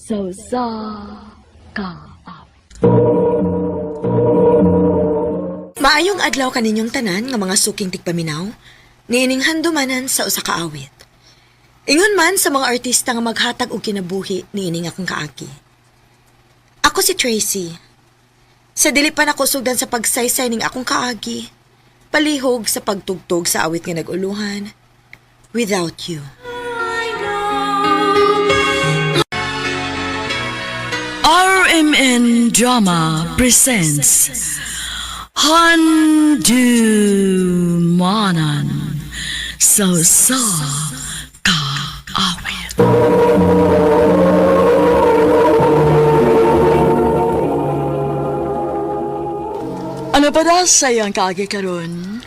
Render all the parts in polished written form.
sa ka. Maayong adlaw kaninyong tanan nga mga suking tigpaminaw, niining handumanan sa usa ka awit. Ingon man sa mga artista nga maghatag og kinabuhi niining akong kaagi. Ako si Tracy. Sa dili pa nako sugdan sa pagsaysay ning akong kaagi, palihog sa pagtugtog sa awit nga nag-uluhan, Without You. RMN Drama presents Handumanan sa kaawit. Ano pa da sayang kaagi karon?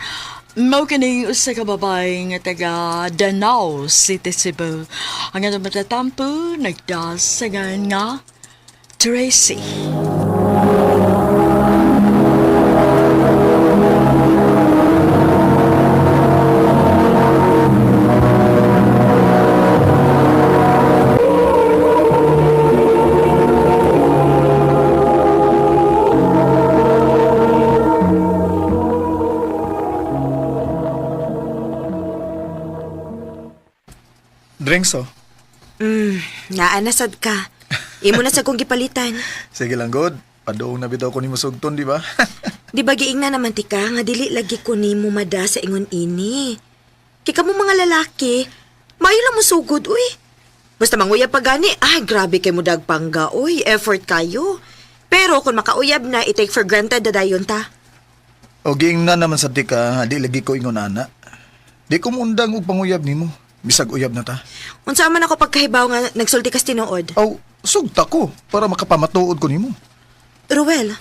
Mao kini usa ka babae nga taga Danau City, Cebu. Ang atong matatampo nagdasagan nga Tracy. Drinks, oh. Naanasad ka. Imo na sa kong gipalitan. Sige lang, God. Padoong na bitaw ko ni Musugton, di ba? Di ba giing na naman tika nga dili lagi ko ni mo mada sa ingon ini. Kika mo mga lalaki, mayo lang mo sugod, uy. Basta manguyab pa gani, grabe kay mo dagpangga, uy. Effort kayo. Pero kung makauyab na, i-take for granted na dayon ta. O giing na naman sa tika, di lagi ko ingon ana. Di ko mundang og panguyab nimo. Bisag uyab na ta. Unsa man ako pagkahibaw nga nagsulti kas tinuod. Aw, sugta ko para makapamatuod ko nimo. Ruel.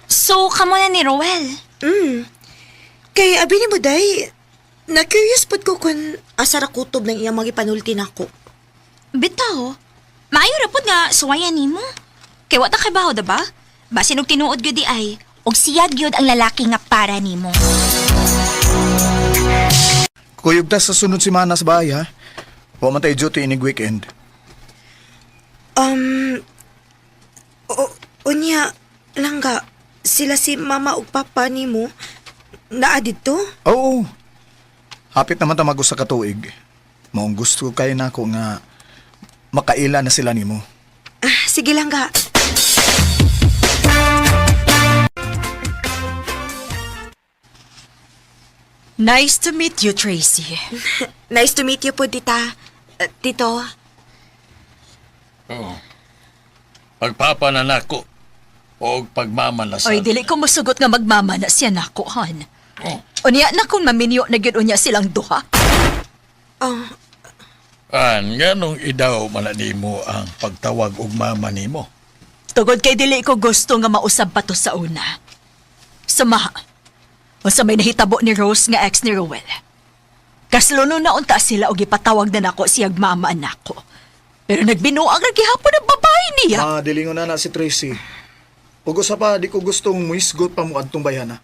So, kamo na ni Roel. Kay abi ni mo day, na-curious pod ko kung asa ra kutob ng iyang mga ipanulti nako. Bitaw, maayo ra pud nga suwayan nimo. Kay wa ta kay baho da ba? Basin og tinuod gyud di ay, og siyag gyud ang lalaki nga para nimo. Kuyog ta sa sunod semana sa bahay, ha? Wa man tayo duty inig weekend. Unya, langga, sila si mama ug papa nimo naa dito? Oo. Hapit naman ta mag-usa ka tuig. Maong gusto kay nako nga makaila na sila nimo. Sige langga. Nice to meet you, Tracy. Nice to meet you po, tita. Tito. Oo. Pagpapa na nako o pagmama na sa... Ay, dili ko musugot nga magmama na siya nako, han. Oh. Unya na kung maminyo na gyud unya silang duha. Nganong idaw man nimo ang pagtawag og mama nimo? Tugod kay dili ko gusto nga mausab pa to sa una. Sumaha. Unsa may nahitabo ni Rose nga ex ni Roel. Kasluno na unta sila og ipatawag na nako siyag mama nako. Pero nagbinuang ra gihapon ang babae niya. Dilingon na si Tracy. Ug usa pa, di ko gustong muisgot pa mo adtong bayana.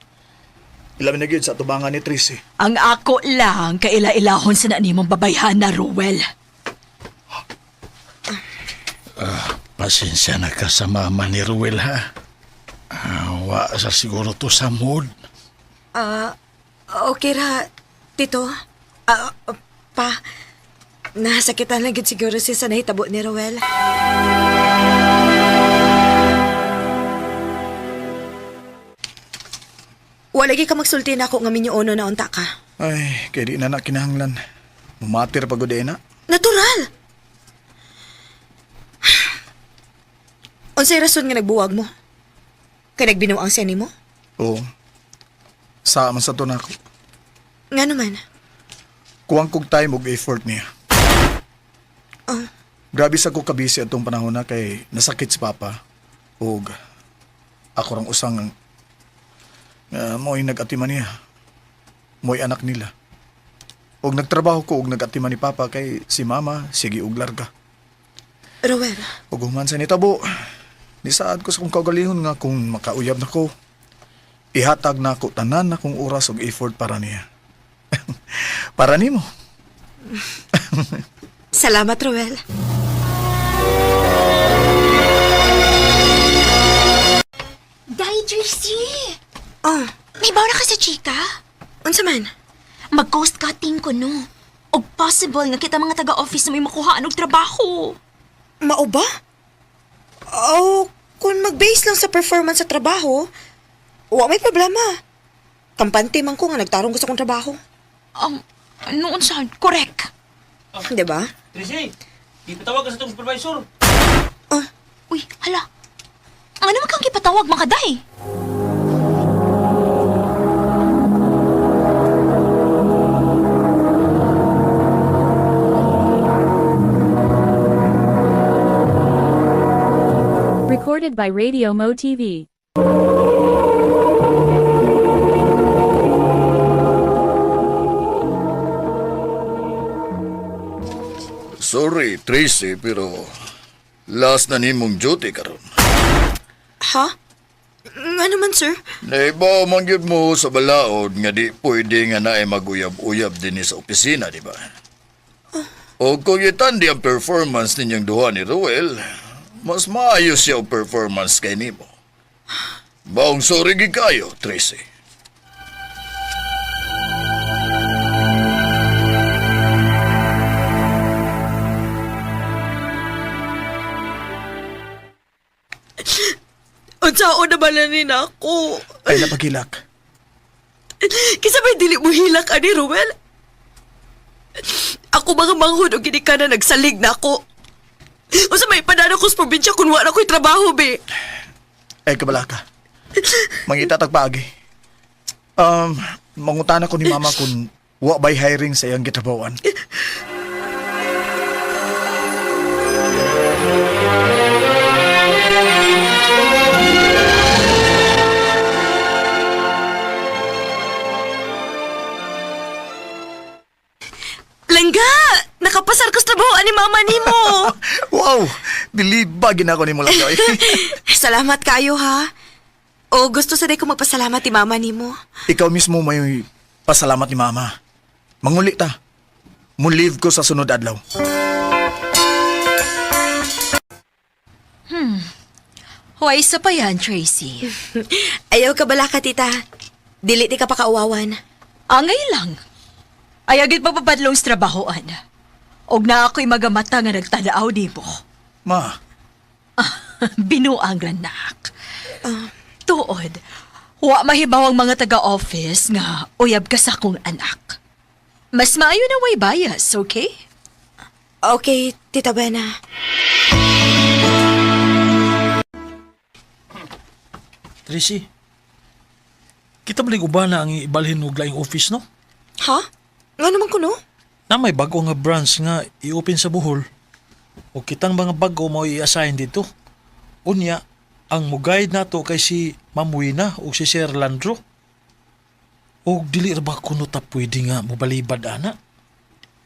Ilabi na gyud sa tubangan ni Tracy. Ang ako lang kaila-ilahon sa nanimong babayhan na Roel. Pasensya na ka sa mama ni Ruel, ha? Wa sa siguro to sa mood. Okay ra, tito. Pa, nasakitan lang gid siguro siya sa nahitabo ni Roel. Walagi ka magsulti na ako nga minyoono na unta ka. Ay, kay di na kinahanglan. Mumatir pa gud na. Natural! Unsay rason nga nagbuwag mo? Kay nagbinuang siya nimo? Oo. Sa man sa to nako. Nga naman. Kuwang kog time ug effort niya. Grabe sa ko kabisi atong panahon na kay nasakit si Papa. Ug ako rang usang mo'y nag-atiman niya. Mo'y anak nila. Ug nagtrabaho ko ug nag-atiman ni Papa kay si Mama sige ug larga. Roel, Ug human sa nitabo, nisaad ko sa kong kaugalingon nga kung makauyab na ko, ihatag na ako tanan na kong oras ug effort para niya. Para nimo. Salamat, Roel. Day, Jersey! Oh, May bawra ka sa chika? unsa man? Mag-coast cutting ko, no? O possible nga kita mga taga-office na may makuhaan og trabaho. Mao ba? Oh, kung mag-base lang sa performance sa trabaho, wa may problema. Kampante man ko nga nagtarong ko sa kong trabaho. Noon saan? Correct. Di ba? Tracy, ipatawag ka sa itong supervisor. Uy, hala. Ano naman kang kipatawag, makaday? Recorded by Radio Mo TV. Sorry, Tracy, pero last na nimong duty karon. Ha? Nga naman, sir. Naibaw man gyud mo sa balaod nga di pwede nga naay maguyab-uyab din sa opisina, di ba? O kung itandi ang performance ninyong duha ni Ruel, mas maayos siya ang performance kay nimo. Baong sorry gid kayo, Tracy. Unsaon naman na ni ako. Ay napagilak. Kisa may dili mo hilak, ani, Roel? Ako mga manghod o gini ka na nagsalig na ako. O sa may panano ko sa probinsya kung wala ko'y trabaho, be. Ay kabalaka. Mangita tagpaagi. Mangutana ko ni mama kung wa ba'y hiring sa iyang gitrabawan. Langga! Nakapasar ko sa trabaho ni mama ni mo. Wow! Dilibagin ako ni mo lang. Salamat kayo, ha? O gusto sa day ko magpasalamat ni mama ni mo. Ikaw mismo may pasalamat ni mama. Manguli ta. Mu-leave ko sa sunod adlaw. Huwag isa pa yan, Tracy. Ayaw ka bala ka, tita. Dili di ka pa kauwawan. Angay lang. Ayagit papapadlong sa trabahoan. Og na ako'y magamata nga nagtadaaw di mo. Ma, Binuang ranak. Tuod, wa mahibaw ang mga taga-office nga uyab ka sa akong anak. Mas maayo na way bias, okay? Okay, tita Buena. Tracy, kita balik uba na ang ibalhin og laing office, no? Ha? Nga naman ko, no? Na may bago nga branch nga i-open sa Bohol. O kitang mga bago mo i-assign dito. Unya, ang mugayad nato kay si Ma'am Wina o si Sir Landro. O dili ra ba kuno ta pwede nga mobalibad ana?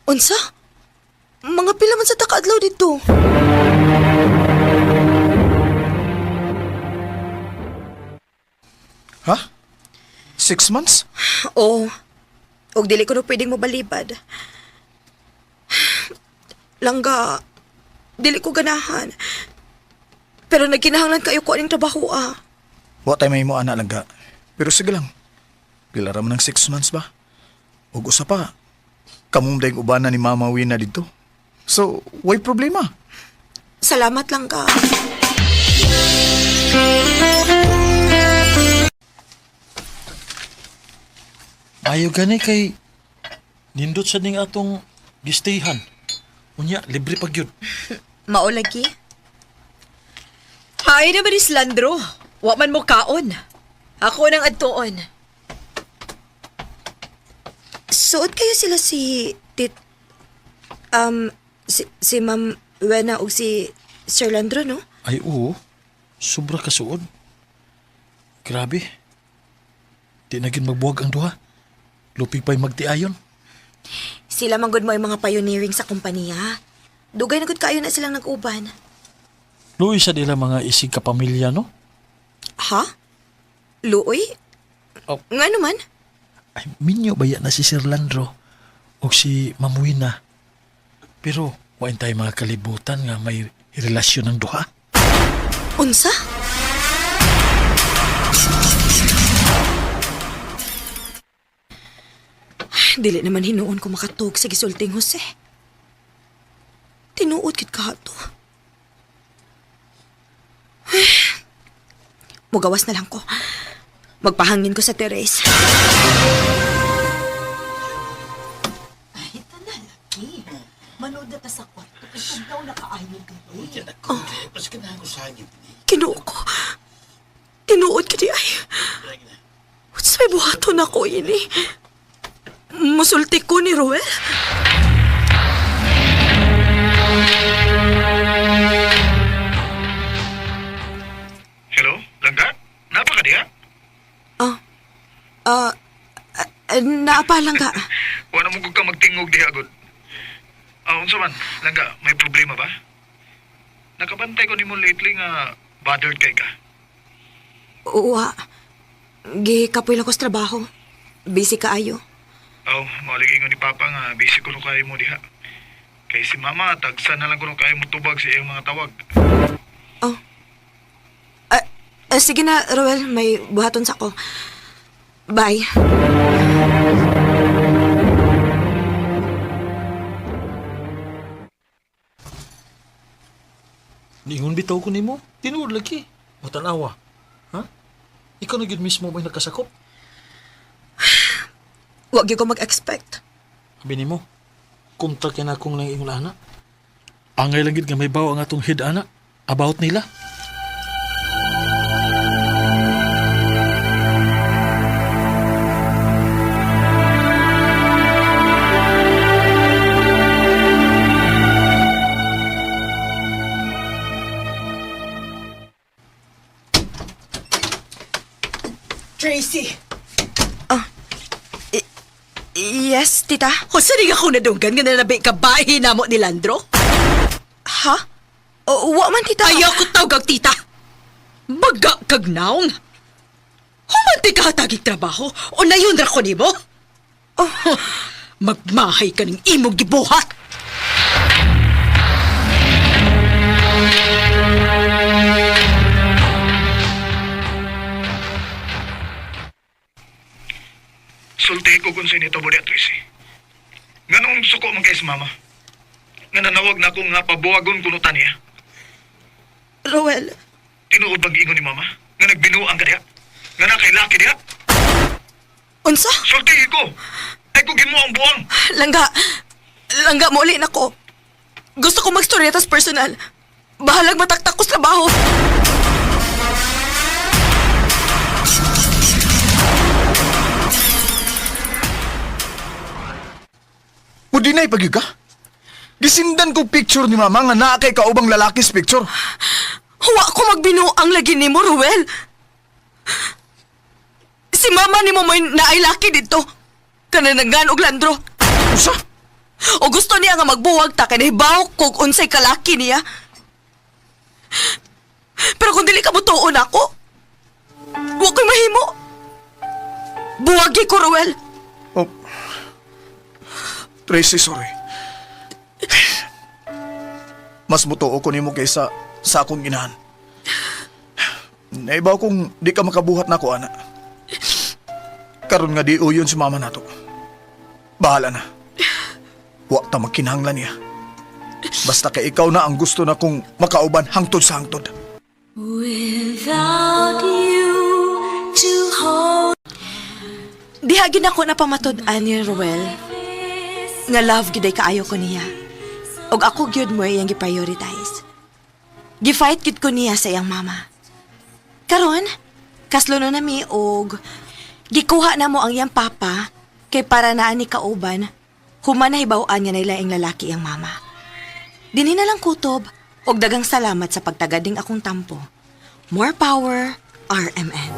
Unsa? Mga pila man sa takaadlaw dito. ha? 6 months? Oo. Og dili ko na pwedeng mabalibad. Langga, dili ko ganahan. Pero nagkinahanglan kayo ko aning trabaho, ah. Wa tayo may mo anak lang ga. Pero sige lang. Pila raman ng 6 months ba? Ug usa pa. Kamum dayong ubana ni Mama Wina dito. So, way problema. Salamat lang ka. Ayaw gani kay nindot sa ning atong gistayhan. Unya, libre pag yun. Maulagi? Hay naman is Landro. Wa man mo kaon. Ako nang adtuon. Suot kayo sila si si Ma'am Wena o si Sir Landro, no? Ay oo, sobra kasuod. Grabe. Di na gid magbuwag ang duha. Lupig pa'y magtiayon. Sila manggod mo yung mga pioneering sa kumpanya. Dugay na gud kayo na silang nag-uban. Luoy sa nila mga isig kapamilya, no? Ha? Luoy? Oh. Nga naman? Ay, minyo baya na si Sir Landro o si Ma'am Wina. Pero Wain tayo mga kalibutan nga may relasyon ng duha. Unsa? Dili naman hinuon ko makatug sa gisulting Jose. Tinuod kit ka to. Mugawas na lang ko. Magpahangin ko sa teres. Ay, ito na lagi. Manood na ta sa kwarto. Kung daw nakaayon ka Kinuo ko. Tinuod ka di ay. Sa'y buhaton ako ini. Musulti ko ni Ruel. Hello, Langga? Napa ka diha? Naapa lang ka. Wala mo kung ka magtingog diha, agad. Unsa man, Langga, may problema ba? Nakabantay ko nimo lately nga bothered kay ka. Uwa. Gikapoy lang ko sa trabaho. Busy ka ayo. Maligay ni Papa nga busy ko no kayo mo diha. Kay si Mama, tagsa na lang ko no kayo mo tubag sa iyong mga tawag. Sige na, Ruel. May buhaton sa ko. Bye. Ningon bitaw ko nimo. Tinuod lagi. Matanawa. Ha? Ikaw na gyud mismo ba'y nakasakop? Huwag ko mag-expect. Sabi nimo, kumta kaya na akong nang ingon ana. Angay lang gid nga may bawa ang atong head ana about nila. Tracy, Yes, tita? kung saan ako nadunggan nga nalabi ka bahay na mo ni Landro? Ha? Wa man, tita. Ayaw ko tawag tita. Baga kag naong. Humanti ka hatagig trabaho o nayon ra ko nimo? Magmahay ka ng imong gibuhat. Sulti ko kung sino ito mo diha, Tracy. Nga nung suko man kay si Mama. Nga nanawag na akong nga pabuwagon kunutan niya. Ruel, Tinuod bang ingon ni Mama? Nga nagbinuang ka diha? Nga na kay laki diha? unsa? Sulti ko! Ay kung mo ang buwang! Langga mo ulit ako. Gusto ko mag-storyetas personal. Bahalag mataktak ko sa trabaho. O di na ipagyo ka? Gisindan ko picture ni mama nga naa kay kaubang lalakis picture. Huwa ko magbinuang lagi ni mo, Ruel. Si mama ni mo may naay-laki dito. Kanananggan og Landro. Usa? O gusto niya nga magbuwag ta kanibaw kung unsay kalaki niya. Pero kung dili ka butuon ako, huwag ko'y mahimo. Buwagi ko, Ruel. Oh. Tracy, sorry. Mas mutuo ko nimo kaysa sa akong inahan. Naibaw kung di ka makabuhat na ako, ana. Karon nga di uyon si mama nato. Bahala na. Wa ta magkinahanglan niya. Basta kay ikaw na ang gusto na kong makauban hangtod sa hangtod. Dihagin ako na pamatud-an ni Ruel. Nga love giday kaayo ko niya. Og ako gyud mo iyang gi-prioritize. Gi-fight gid ko niya sa iyang mama. Karon, kaslo na mi og gikuha na mo ang iyang papa kay para naa ni kauban human na hibaw-an nga nila ang lalaki iyang mama. Dinhi na lang kutob og dagang salamat sa pagtagading akong tampo. More power, RMN.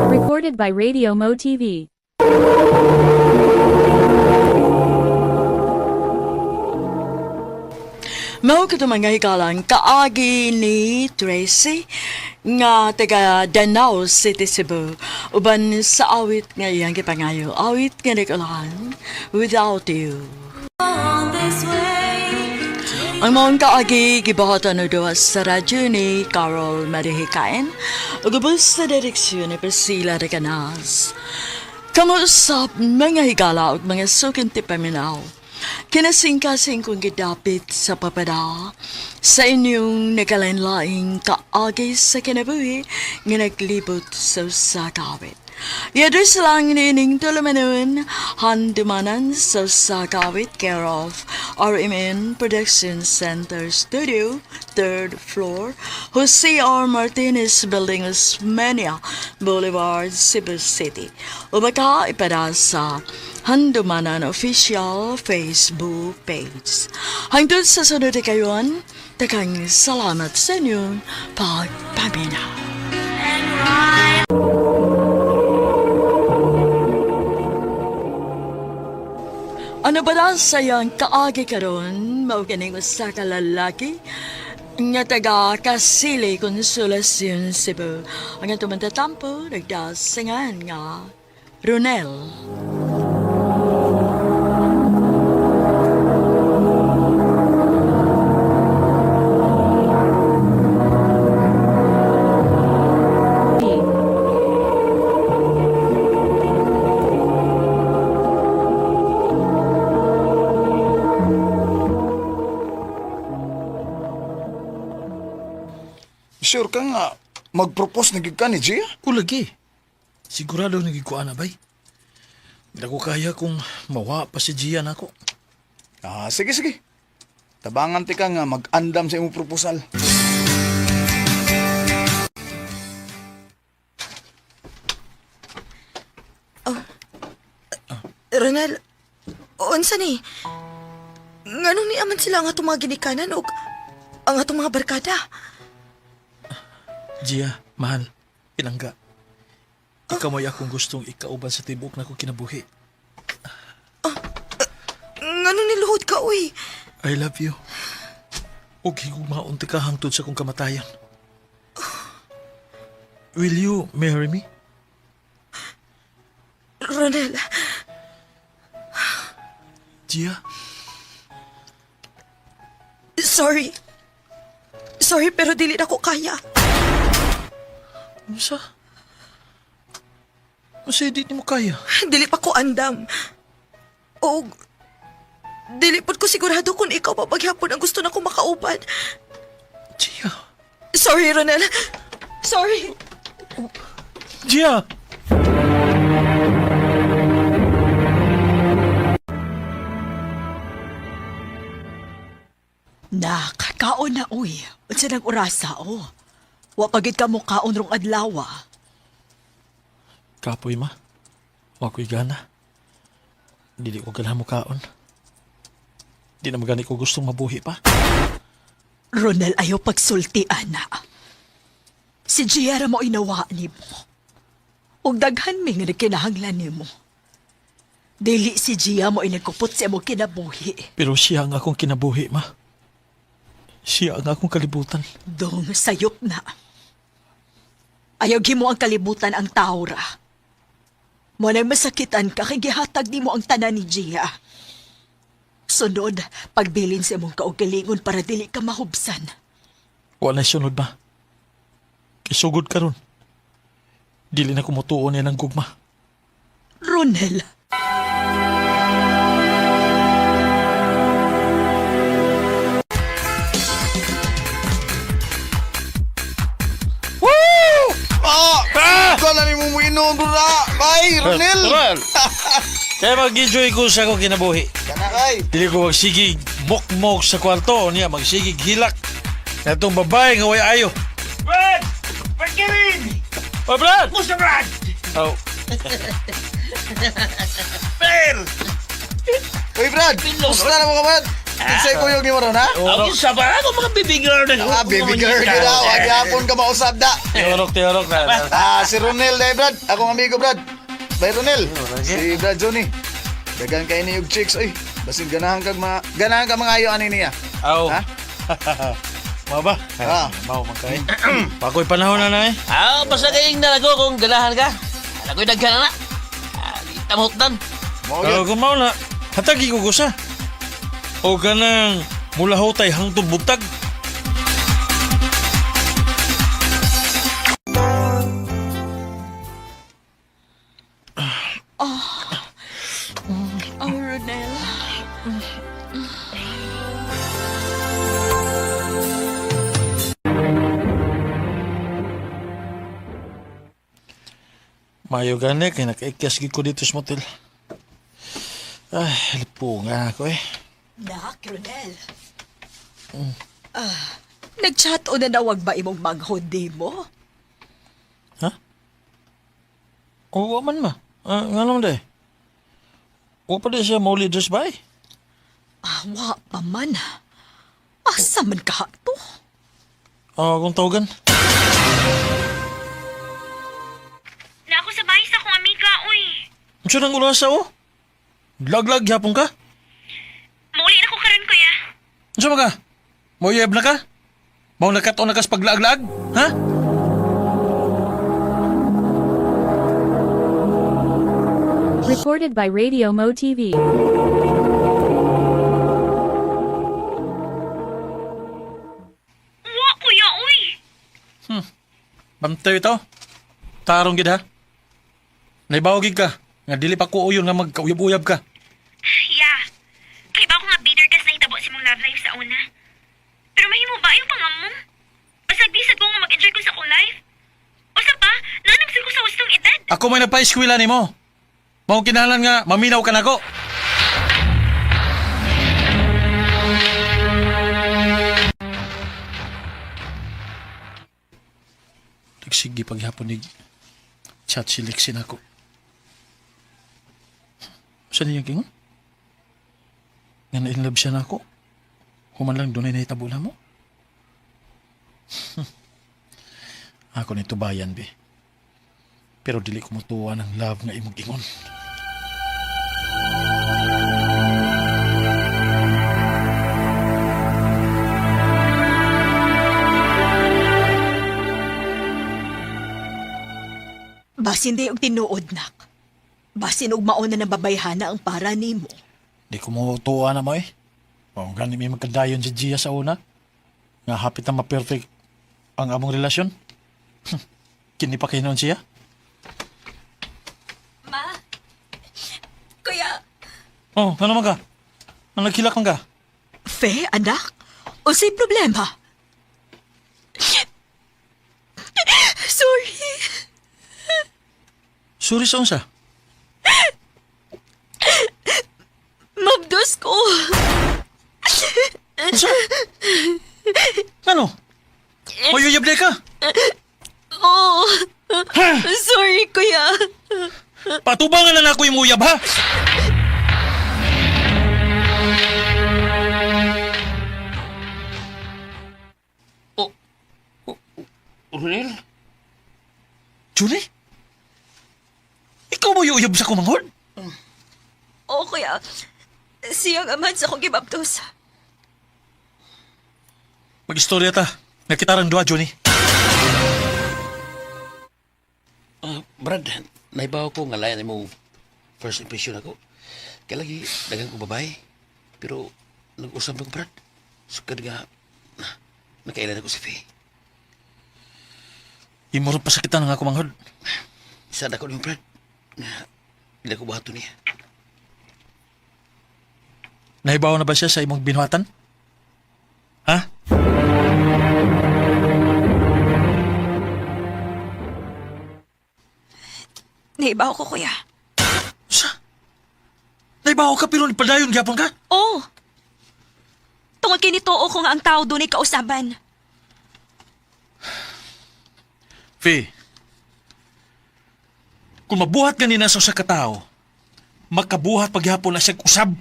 Recorded by Radio Mo TV. Mao ka mga hikalang kaagi ni Tracy nga taga Danao City, Cebu. Uban sa awit nga iyang gipangayo. Awit nga nagulahan, Without You. Ang mga kaagi gibahatan na doon sa radyo ni Carol Marihikain o gabos sa direksyon ni Priscilla Recanas. Kamusap mga higala o mga sukinti paminaw. Kinasing-kasing kong gidapit sa papada sa inyong nagalain-laing kaagi sa kinabuhi nga naglibot sa sakawit. Yadus lang nining tulumanon handumanan sa sakawit care of RMN Production Center Studio, 3rd floor, Jose R. Martinez Building, Osmeña Boulevard, Cebu City. O baka ipada sa Handumanan Official Facebook page. Hangtod sa sunod na kayon, takang salamat sa inyong pagpaminaw. Ano ba na sayang kaagi karon mauganing usa ka lalaki nga taga Kasili Consolacion, Cebu. Ang atong mantatampo nagdasingan nga Ronel. Sure ka nga, mag-propose na gid ka ni Gia? Kulagi. Sigurado nagikuan na bay. Hindi ko kaya kung mawa pa si Gian ako. Ah, sige, sige. Tabangan ti ka nga mag-andam sa imong proposal. Ronel, unsa ni? Nganong ni aman sila ang atong mga ginikanan o ang atong mga barkada? Gia, mahal, pinangga. Ikaw mo'y akong gustong ikauban sa tibok na ko kinabuhi. Nganong niluhod ka, uy? I love you. Huwag higong maunti ka hangtod sa kong kamatayan. Will you marry me? Ronel, Gia? sorry. Sorry, pero dili na ko kaya. Masa? Masa di mo kaya? Dili pa ko andam. O, dili pod ko sigurado kung ikaw pa paghapon ang gusto na ko makauban. Gia? Sorry, Ronel. Sorry. Gia! Nakakaon na, uy. Unsa nang orasa, oh. Wa pagid ka mo kaon rong adlaw. Kapoy ma. Wa ko'y gana. Dili ko ganahan mo kaon. Di na magani ko gustong mabuhi pa. Ronel, ayaw pagsultian na. Si Giara mo inawa ni mo. Ug daghan mi nga nagkinahanglan ni mo. Dili si Gia mo inagkupot sa mo kinabuhi. Pero siya ang akong kinabuhi, ma. Siya ang akong kalibutan. Dong sayop na. Ayaw gimo ang kalibutan ang taura. Mo nang masakitan ka kay gihatag nimo ang tanan ni Gia. Sunod, pagbilin sa imong kaugalingon para dili ka mahubsan. Wala na sunod, ma. Kisugod ka ron. Dili na kumutuon yan ang gugma. Ronel, Ikaw na ni mo inom doon na. Bye, Ronel. Kaya mag-enjoy ko sa akong kinabuhi. Kana kay. Dili ko magsigig mok-mok sa kwarto niya, magsigig hilak. Na itong babae nga way ayo. Brad! Brad Kevin! Oh, Brad! Musta, Brad? Oh, Per! Uy, Brad. Gusto na mo ka, Brad? Kinsay ko yung ni mo ron, ha? Ang isa ba? Ako mga baby girl na. Ah, baby girl ka na. Wag yapon ka mausap da. tiyorok na. Ah, si Ronel dahil, Brad. Akong amigo, Brad. Bye, Ronel. Si Brad Johnny. Dagan kayo ni yung chicks, oy. Basin ganahan ka mga ayo ani niya. Aw, Ha? Mao ba? Mao man kay. Bagoy panahon na eh. Basta kayong nalago kung ganahan ka. Ako'y daghan na. Tamot-dan. Pero kung mao na, hatagi ko gusa. O ka nang mula hotay hangtod butag. Oh, Ronel. Mayo gani, kaya nakaikyas gid ko dito sa motel. Ay, lipungan ako eh. Nak, Ronel. Nag-chat o na nawag ba imong maghodi mo? Oo man ma. Nga naman day. O pa di siya mauli dress ba eh? Wa pa man. Asa man ka to? Kung tawagan. Na ako sa bahay sa akong amiga, uy. Ano siya nang ulasa o? Laglag yapon ka? Mauli na ko karon kuya. Ano siya ka? Moyeb na ka? Mau nakat o nakas paglaag-laag? Ha? Recorded by Radio Mo TV. Wa kuya, uy. Bantay ito. Tarong gid ha. Naibawagig ka. Nga dili pa ko uyon nga magkauyab-uyab ka. Yeah. Kaya ba ako nga bitter kas nahitabo si mong love life sa una? Pero mahimo ba yung pangamong? Basag bisag ko nga mag-enjoy ko sa akong life? O sa pa, nanamsig ko sa hustong edad. Ako may nagpa-eskwela ni mo. Mao kinahanglan nga maminaw ka nako. Sige paghapon ni chat si Lexin ako. Saan niya kingon? Nga na-inlove siya na ako. Human lang doon ay nahitabo na mo. Ako nito bayan, be. Pero dili ko mutuwa ng love nga imong ingon. Basin di og tinuod, nak. Basin og mauna na babayhana ang para nimo. Di ko mutuwa na mo eh. O gani may magkadayon si Gia sa una. Nga hapit na ma-perfect ang among relasyon. Kini pa kinon siya. Ma. Kuya. Oh, ano man ka? Ang nagkilak man ka? Fe, anak? O say problema? Sorry. Sorry sa unsa? Mabdos ko. Unsa? Ano? Mayuyab ka? Oh. Sorry, kuya. Patubangan na ako yung uyab ha? Ronel? Julie? Ikaw mo uyab sa kumanghod? Oo, kuya. Siyang aman sa akong gibabdos. Mag-istorya ta. Nagkitarang duha, Johnny. Brad, naibaw ko nga layan mo first impression ako. Kaya lagi, dagang ko babae. Pero, nag-usap ng Brad. Sukad nga, nakailan ako si Faye. Imurong pasakitan nga kumanghod. Isa na ko yung Brad. Nga, hindi ko bahato niya. Nahibaw na ba siya sa imong binuhatan? Ha? Naibaw ko, kuya. Sa? Nahibaw ka pero nipadayon gyapon ka? Oh. Tungod kay nitoo ko nga ang tao doon ay kausaban. Faye, kung mabuhat ganina sa usa ka tao, makabuhat paghapon na siyang usab.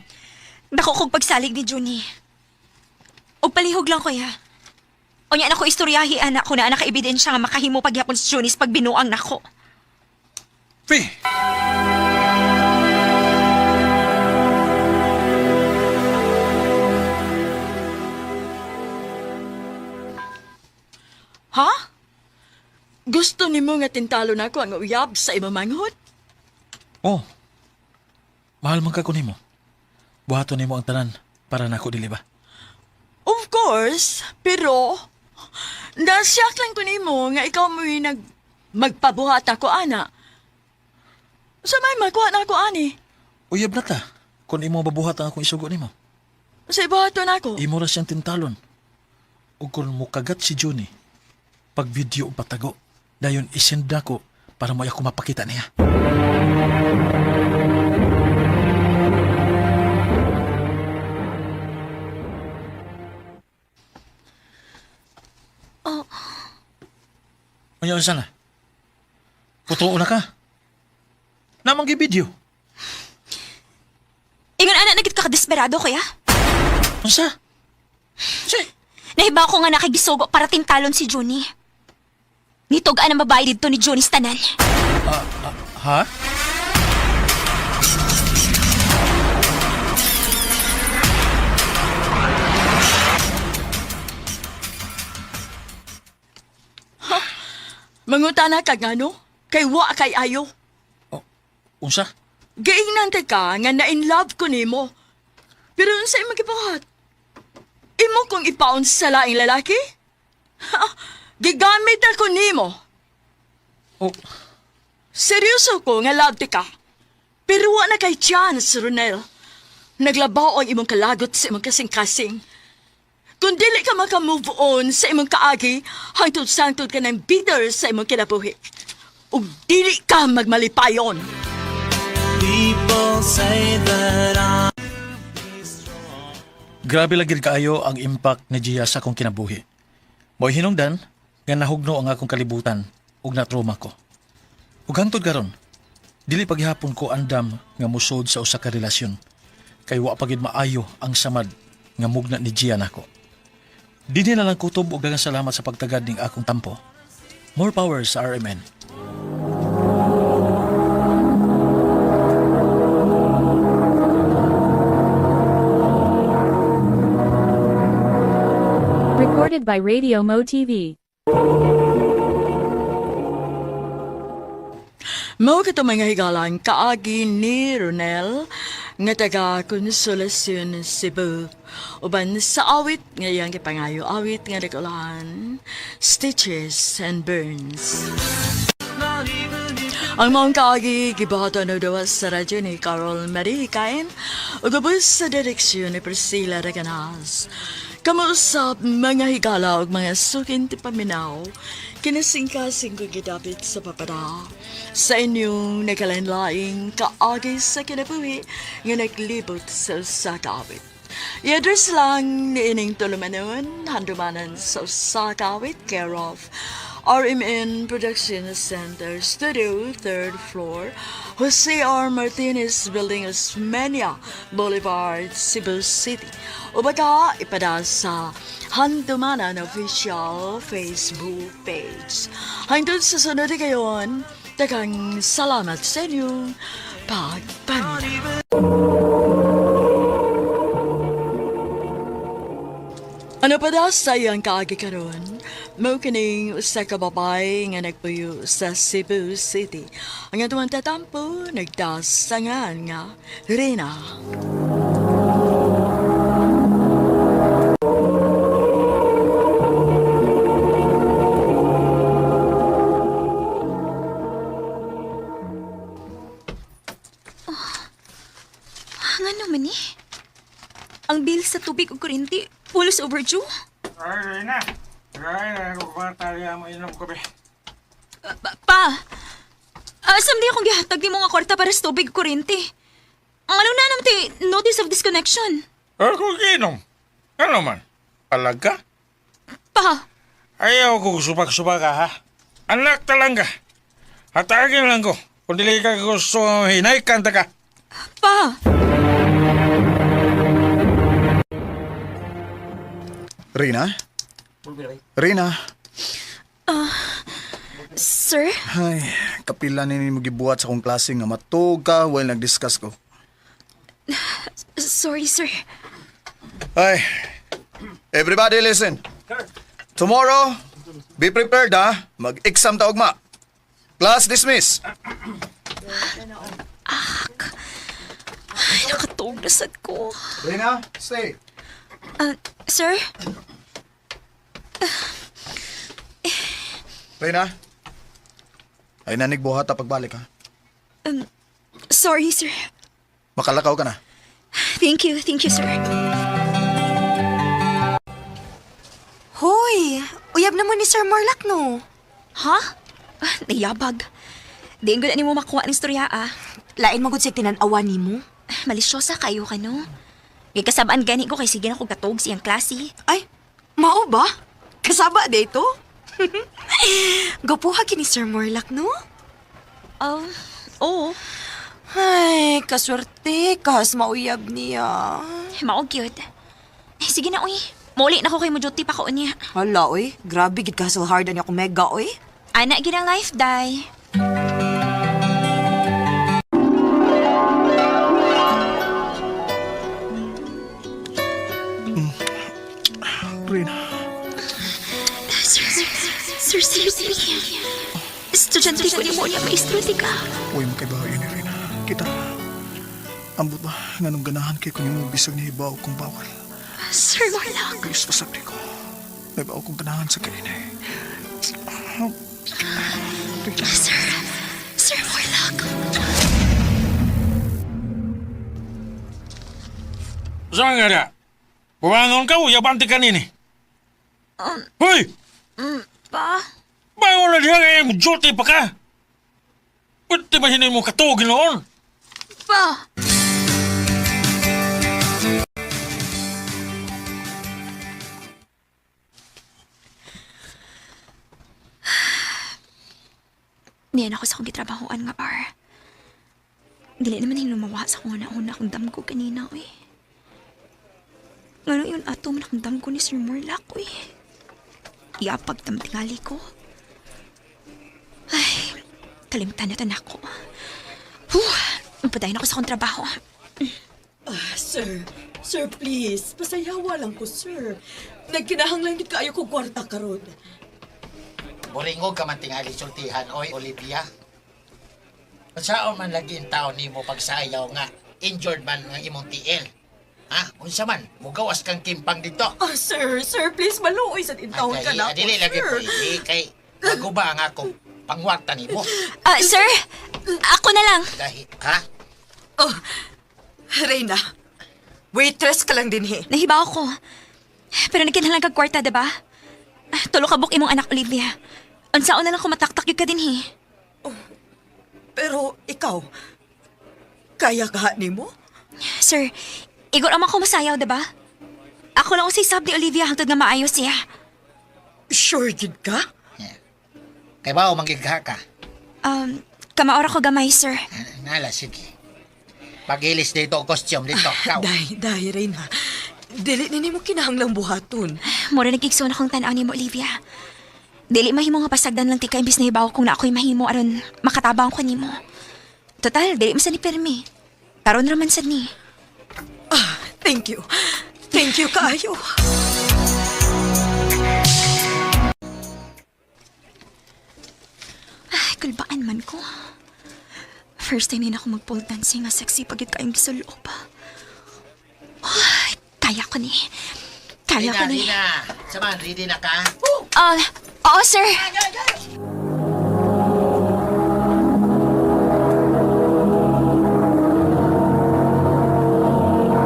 Dako kog pagsalig ni Juni. Og palihog lang kuya. O niya ako istoryahi anak ko na anak ebidensya nga makahimo paghapon sa Juni sa pagbinuang nako. Faye! Ha? Gusto nimo nga tintalo na ako ang uyab sa imong manghod? Oh, mahal man ka ko nimo. Buhaton nimo ang tanan para nako dili ba? Of course, pero nasyak lang ko nimo nga ikaw mo yung magpabuhat ako, ana. Sa may magkuha na ako, ani. Uyab na ta. Kung imo babuhat ang akong isugo nimo. Sa ibahaton ako. Imo ra siyang tintalon. Ug kung mukagat si Johnny, pag video o patago, dayon isend ko para mo ako mapakita niya. Oh, Unya sana. Putuo na ka. Namang video. ingon ana nagit ka kadesperado kuya. Unsa? Si, Nahiba ko nga nakigisugo para tintalon si Johnny. Nitog-an ang babae dito ni Johnny sa tanan. ha? Mangutana ka nga, no? Kay wa kay ayo. Unsa? Gaingnan ka nga na-in love ko nimo. Pero unsa imong gibuhat? Imo kong ipaon sa laing lalaki? Ha? Gigamit ako nimo. Oh, Seryoso ko nga love ti ka. Pero wa na kay chance, Ronel. Naglabaw ang imong kalagot sa imong kasing-kasing. Kung dili ka maka-move on sa imong kaagi, hangtod-sangtod ka ng bitter sa imong kinabuhi. Ug dili ka magmalipayon. grabe lagi kaayo ang impact ni Gia sa akong kinabuhi. Mo'y hinungdan, nga nahugno ang akong kalibutan ug na-trauma ko. Ug hangtod karon, dili paghihapon ko andam nga musod sa usa ka relasyon. Kay wa pagid maayo ang samad nga mugna ni Gia nako. Dinhi na lang kutob og daghang salamat sa pagtagad ning akong tampo. More power sa RMN. Recorded by Radio Mo TV. Mao kato mga higalan kaagi ni Ronel nga taga Konsolasyon Cebu. Uban sa awit ngayang kipangayo awit nga nagulahan Stitches and Burns. Ang maong kaagi gibahato na daw sa radyo ni Carol Marie Cain o gabos sa direksyon ni Priscilla Reganas. Kamuusap mga higala o mga sukin ti paminaw, kinasingkasing ko gidapit sa papada. Sa inyong nakalanlaing kaagi sa kinabuhi nga naglibot sa sakawit. I-address lang ni ining tulumanon, handumanan sa sakawit, care of RMN Production Center, Studio, 3rd floor, Jose R. Martinez Building, Osmeña Boulevard, Cebu City. O baka ipada sa Handumanan Official Facebook page. Hangtod sa sunod kayon, tagang salamat sa inyong pagpanood. Ano pa daw sa iyang kaagi karon? Mao kining usa ka babay nga nagpuyo sa Cebu City. Ang atuang tatampo nagdasangan nga Rina. Nga naman eh. Ang bill sa tubig o kuryente, full overdue. Ay, na. Ay, kumatali mo inom ko, be. Pa, asam di akong gihatag ni mga kwarta para sa tubig o kuryente. Ang ano na naman ti notice of disconnection. Kung inom. Ano man? Palag ka? Pa, Ayaw ko subak-subak ka, ha? Anak talaga. Hatagin lang ko. Kung dili ka gusto hinay, kanta ka. pa. Rina? Rina? Sir? Ay, kapila ni mo gibuhat sa akong klase nga matug ka while nag-discuss ko. Sorry, sir. Ay, everybody listen. Tomorrow, Be prepared ha. Mag-exam ta ugma. Class dismiss. Ay, nakatog na sad ko. Reyna, stay. Sir? Reyna. Ay nanig buhat ta pagbalik ha. Sorry, sir. Makalakaw ka na. Thank you, sir. Hoy, uyab naman ni Sir Morlack, no? Ha? Nayabag. Di ang ni mo makuha ng istorya, Lain magud sig tinan-awan nimo. Malisyosa kayo ka, no? Kasabaan gani ko kay sige na ko katog siyang klase. Ay, mao ba? Kasaba dito? Gapuha kini Sir Morlack, no? Oo. Ay, kaswerte, kas mauyab niya. Mao cute. Sige na, uy. Muli na ko kay mo duty pa ko niya. Hala, oy. Grabe, gid ka hard niya ako mega, oy. Anak ginang life, day. Reyna. Sir, estudyante ko ni mo niya maestro, di ka. Uy, makaibahayan ni Reyna. Kita. Ambot ba? Nga nung ganahan kay kung yung bisag ni Hibaw kung bawal. Sir, wala. Please, pasabdi ko. May baw kong ganahan sa kainay. Sir, Morlock. Saan nga na? Bumangon ka, uyabante ka nini. Hoy! Pa? Bangon na diya kaya mo duty pa ka. Pwede ba hindi mo katugin noon? Pa? Niyan ako sa kong gitrabahoan nga bar. Dili naman yung lumawa sa kong una-una akong damgo kanina, uy. Ngano yun ato man akong damgo ni Sir Morlack, uy. Iapag tamtingali ko. Ay, kalimutan na ako. Padayon ako sa kong trabaho. Sir, please. Pasayawa lang ko, sir. Nagkinahanglan gid kaayo ko kwarta karon. Buringog ka man tingali sultihan, oy, Olivia. Unsaon man lagi ang tao nimo pagsayaw nga injured man nga imong tiil. Ha? Unsa man, mugawas kang kimpang dito. Sir, please, maluoy sa tintawon ka na ako, Adili lagi sir. pwede kay maguba nga akong pangwarta nimo. Sir, ako na lang. Dahil, ha? Reyna, waitress ka lang din, he. Nahibaw ko. Pero nagkinahanglan kag kwarta, diba? Tulo ka buk imong anak, Olivia. Unsaon na lang kumataktak yung ka din, he. Pero ikaw, kaya ka nimo? Sir, igor naman ko masayaw, diba? Ako lang usay sab ni Olivia hangtod nga maayos siya. Sure gid ka? Kay ba o manggigha ka? Kamaora ko gamay, sir. Nala, sige. Pag-ilis dito o costume dito. Ikaw. Dahi, Reyna. Dili na nimo kinahanglang buhaton. Mura nag-igso na kong tanaw ni mo, Olivia. Dili mahimo nga pasagdan lang tika imbis na hibaw kung na ako'y mahimo aron makatabang ko nimo. Total, dili man sa ni permi. Karon raman sad ni. Thank you. Thank you kaayo. Ay, kulbaan man ko. First time din ako mag-pole dancing nga sexy pagit kayong gisulo pa. Ay, kaya ko ni. Kaya ko ni. Rina. Saman, ready na ka? Oo, sir.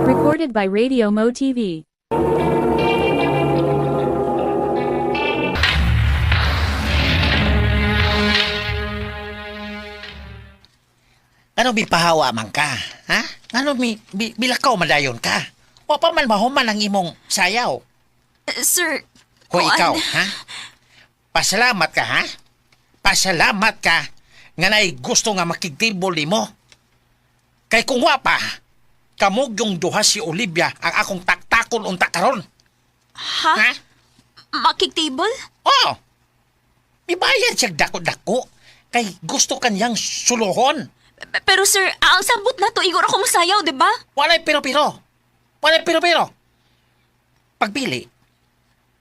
Recorded by Radio Mo TV. Ano bipahawa man ka? Ha? Ano bilakaw madayon ka? O pa man mahuman ang imong sayaw? Sir, Kung kuan. ikaw, ha? Pasalamat ka, ha? Pasalamat ka nga na'y gusto nga makigtibol nimo. Kay kung wa pa, kamog yung duha si Olivia ang akong taktakon unta karon. Ha? Ha? Makik-table? Oh! Ibayad siya dako-dako kay gusto kanyang suluhon. Pero sir, ang sabot na to, igor ako masayaw, di ba? Walay piro-piro. Walay piro-piro. Pagpili,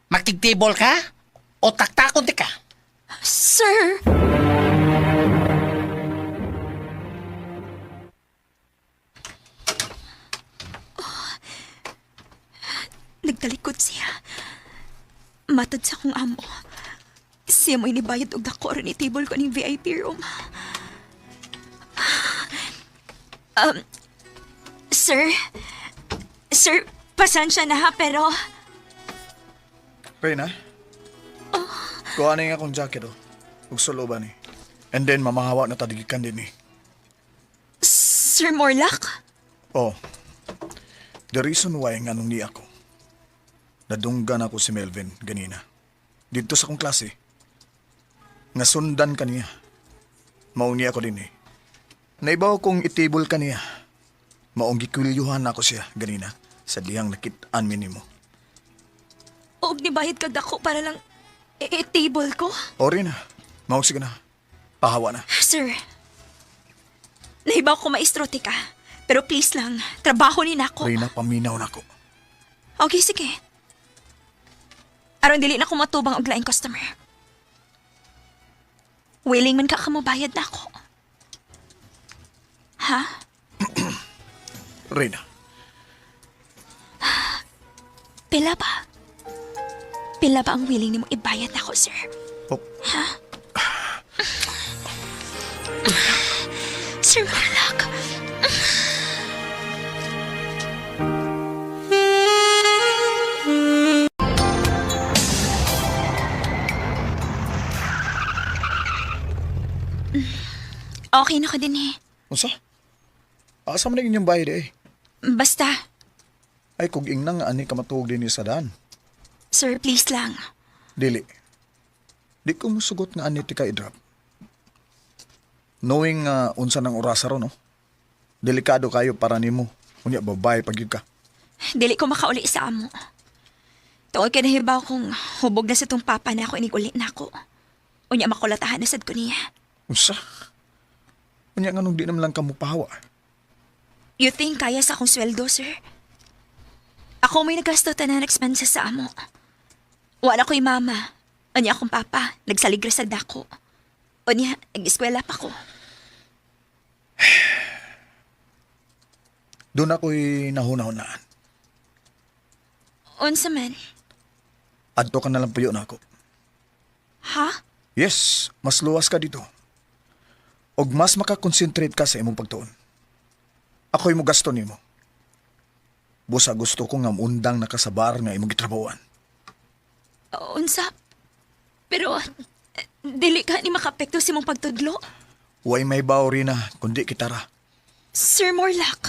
makigtibol ka o taktakon ti ka? Sir! Nagtalikod siya. Matod sa kong amo. Siya mo'y nibayad og dako ron table ko ning VIP room. Sir? Sir, pasensya na ha, pero... Reyna? Kuha na yung akong jacket, oh. Huwag sulo ba ni? And then, mamahawa na tadigikan din, eh. Sir Morlock? Oh. The reason why nga nung ni ako, nadunggan ako si Melvin ganina. Dito sa akong klase. Nga sundan ka niya. Mauni ako din, eh. Naibaw kong itibol ka niya. Maong gikulyuhan ako siya ganina sa dihang nakitaan minimo. Og nibayad kag dako para lang table ko? Ori na. Maong sige na. Pahawa na. Sir, nahibaw ko maestro ka. Pero please lang, trabaho ni nako. Reyna, paminaw na ako. Okay, sige. Aron dili na ko matubang og laing customer. Willing man ka kamobayad na ako. Ha? Reyna, Pila ba? Pila ba ang willing ni mo ibayad na ako, sir? oh, Sir Morlock. Okay na ka din eh. unsa? Asa man na inyong bayad, eh. Basta, Ay, kung ing nang ani ka matuog din ni sa daan. sir, please lang. Dili. Di ko musugot nga ani ti ka i-drop. Knowing unsa ng orasa ro, no? Delikado kayo para nimo. Unya babay pag yun ka. Dili ko makauli sa amo. Tuod ka nahibaw kung hubog na sa tong papa na ako iniguli na ako. Unya makulatahan na sad ko niya. Unsa? Unya nga nung di naman lang ka mupahawa. You think kaya sa akong sweldo, sir? Ako may nagasto tanan expenses sa amo. Wala ko'y mama. Unya akong papa, nagsaligre sa dako. Unya, nag-eskwela pa ko. Doon ako'y nahuna-hunaan. Unsa man? Adto ka na lang puyo na ako. Ha? Yes, mas luwas ka dito. Og mas makakonsentrate ka sa imong pagtuon. Ako'y mo gasto nimo. Busa gusto ko nga undang nakasabar nga imong gitrabawan. Unsa? Pero, dili ka ni makapekto sa mong pagtudlo. Huwag may bawri na kundi kitara. Sir Morlock.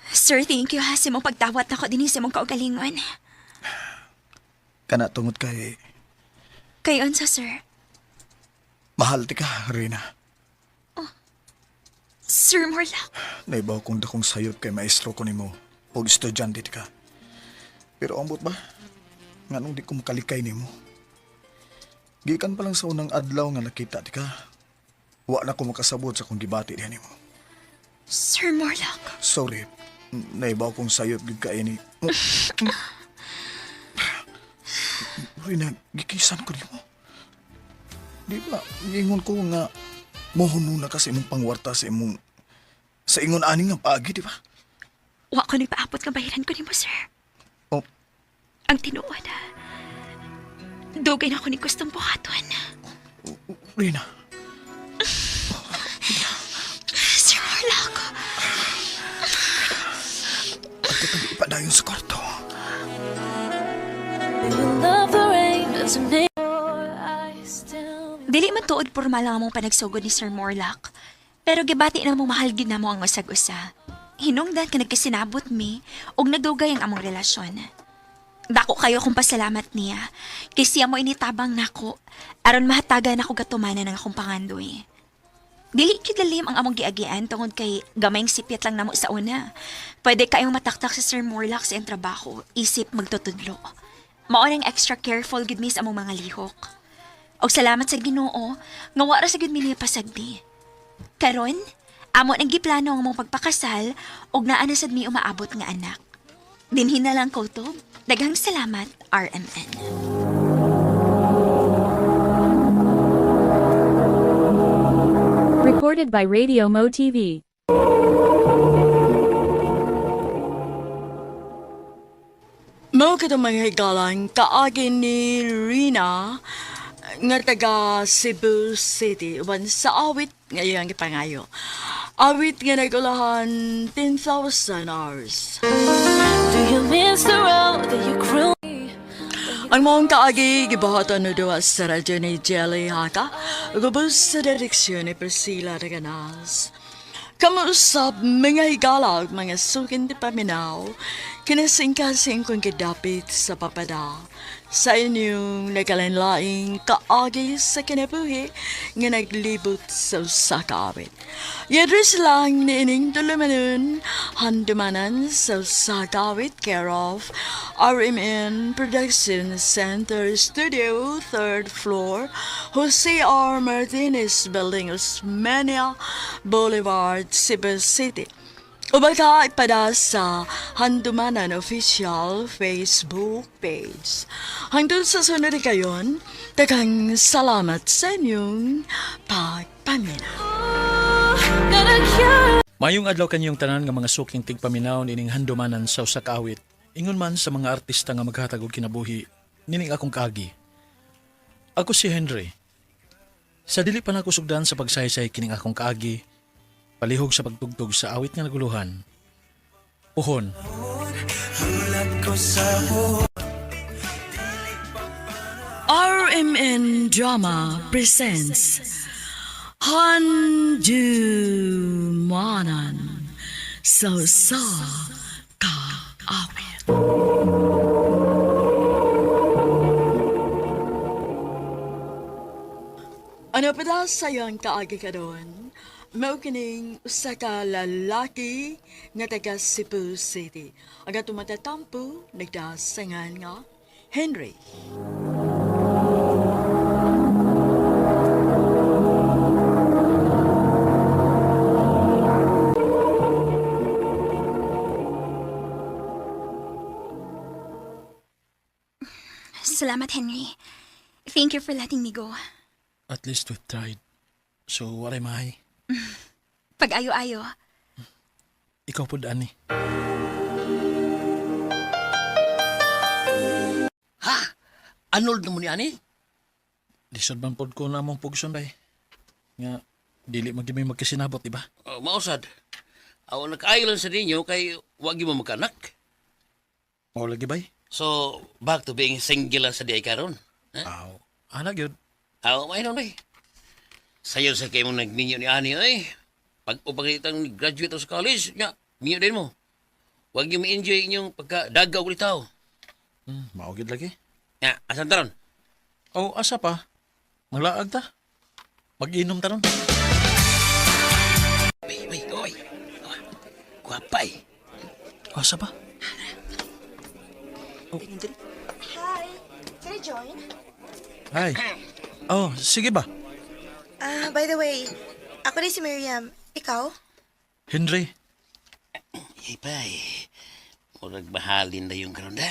Sir, thank you ha sa mong pagtawat na ko din sa mong kaugalingon. Kana tungod kay Kayon sa sir. mahal ti ka, Reyna. Sir Morlock. Naibaw kong dakong sayot kay maestro ko nimo og estudyante ti ka. Pero ambot ba? Nganong di ko makalikay nimo. Gikan pa lang sa unang adlaw nga nakita ti ka. Wa na ko makasabot sa kong gibati diha nimo. Sir Morlock. Sorry. Naibaw kong sayot gid ka ini. Reyna, gikisan ko nimo. Di ba, ingon ko nga mohuno na kasi imong pangwarta sa imong sa ingon aning nga paagi, di ba? Wa ko nagpaabot nga bayaran ko nimo, sir. Oh, Ang tinuod. Dugay na ako ni gustong buhaton. Reyna. Sir Morlock. At ito ipadayon sa kwarto. Dili man tuod pormal lang among panagsugod ni Sir Morlock. Pero gibati na mo mahal gid namo ang usag-usa. Hinungdan ka nagkasinabot mi og nagdugay ang among relasyon. Dako kayo kung pasalamat niya kay siya mo initabang nako aron mahatagan nako gatumanan ng akong pangandoy. Dili gid lalim ang among giagian tungod kay gamayng sipyat lang namo sa una. Pwede kayong mataktak sa Sir Morlock sa iyang trabaho, isip magtutudlo. Mao nang extra careful gid mi sa among mga lihok. Og salamat sa Ginoo nga wara sa gid mi niya pasagdi. Karon, amo nang giplano ang among pagpakasal og naa na sad mi umaabot nga anak. Dinhin na lang ko to. Daghang salamat, RMN. Recorded by Radio Mo TV. Mao kita mga higalan kaagi ni Rina nga taga Cebu City uban sa awit nga iyang gipangayo. Awit nga nagulahan 10,000 hours. Do you miss the road that you grew? Ang mong kaagi gibahatan na daw sa radyo ni Jelly Haka gubos sa direksyon ni Priscilla Reganas. Kamusap mga higalag mga sukin di paminaw kinasingkasing kong kidapit sa papada sa inyong nakalanlaing kaagi sa kinabuhi nga naglibot sa usakawit. Yadris lang ni ining tulumanon handumanan sa usakawit care of RMN Production Center Studio 3rd floor Jose R. Martinez Building Osmeña Boulevard, Cebu City. Ubaga ipada sa Handumanan Official Facebook page. Hangtod sa sunod kayon, daghang salamat sa inyong pagpaminaw. Mayong adlaw kanyong tanan nga mga suking tigpaminaw nining handumanan sa usa ka awit. Ingon man sa mga artista nga maghatag og kinabuhi nining akong kaagi. Ako si Henry. Sa dili pa nako sugdan sa pagsaysay kining akong kaagi, palihog sa pagtugtog sa awit nga naguluhan. Puhon. RMN Drama presents Handumanan sa ka awit. Ano pa daw sa'yo ang kaagi ka doon? Mao kining usa ka lalaki nga taga Cebu City. Ang atong matatampo nagdasangan nga Henry. Salamat, Henry. Thank you for letting me go. At least we've tried. So, what am I? Pag-ayo-ayo. Ikaw po, Dani. Ha? Anol na mo ni ani? Lisod man pod ko na mong pugson bay. Nga, dili magdimay magkasinabot, diba? Mausad. Aw nag-ayo lang sa ninyo kay wagi mo magkanak. O lagi bay? So, back to being single lang sa di ay karon. Aw, anak yun. Aw, may nun eh. Sayo sa kayo mong nagminyo ni Ani eh. Pag upagitang graduate sa college, nga, minyo din mo. Huwag yung ma-enjoy inyong pagka-dagaw ulit tao. Maugid lagi. Nga, asan taron? O, asa pa? Maglaag ta? Mag-inom taron? Bay, oy. Guwapay. Asa pa? Hi, can I join? Hi. Oh, sige ba? By the way, ako rin si Miriam. Ikaw? Henry. Yay, bay. Murag mahalin na yung karonda.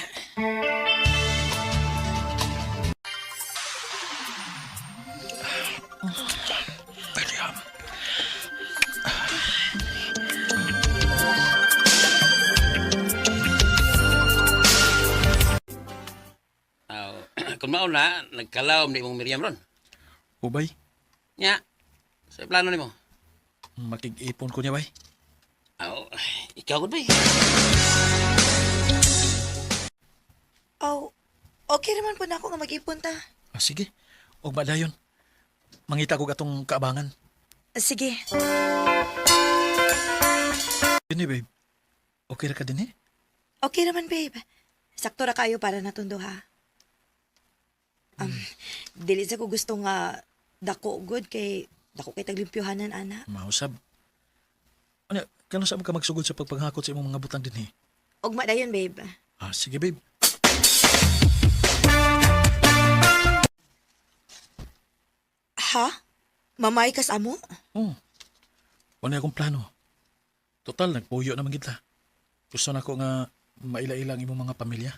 Miriam. Kung maon na, nagkalawam na imong Miriam ron. Ubay, Nya, sa plano ni mo. makig-ipon ko niya bay. Aw, ikaw gud bay. Oh, okay naman po na ako nga mag-ipon ta. Ah, sige. Og badayon. Mangita ko atong kaabangan. Sige. Yun babe. Okay ra ka din eh? Okay naman, babe. Sakto ra kayo para natundo ha. Dili sa ko gusto nga dako good kay dako kay taglimpyuhanan ana. Mausab. Ano, kano sa ka magsugod sa pagpanghakot sa imong mga butang din eh? Ugma dayon, babe. Ah, sige babe. Ha? Mamay kas amo? Oh, wala akong plano. Total, nagpuyo naman kita. Gusto na ko nga maila-ila ang imong mga pamilya.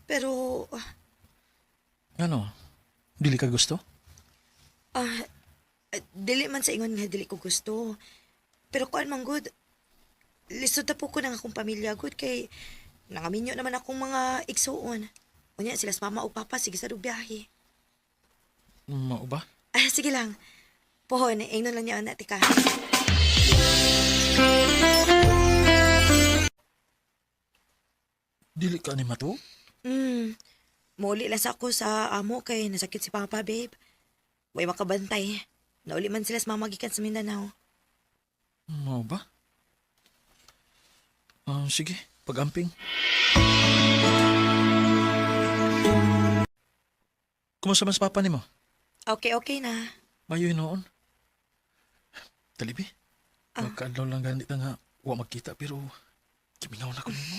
Pero, Ano? Dili ka gusto? dili man sa ingon nga dili ko gusto. Pero kuan man good. Lisod na po ko ng akong pamilya good kay nangaminyo naman akong mga igsuon. Unya sila sa mama o papa sige sa biyahe. Mao ba? Sige lang. Pohon, ingnon lang niya na tika. Dili ka ni mato? Muli lang sa ako sa amo kay nasakit si papa babe. Way makabantay. Nauli man sila sa mamagikan sa Mindanao. Mao ba? Sige, pag-amping. Kumusta man sa papa ni mo? Okay na. Mayo noon. Talibi. Magkaadlaw lang ganit na nga wa magkita pero kimingaw na ko nimo.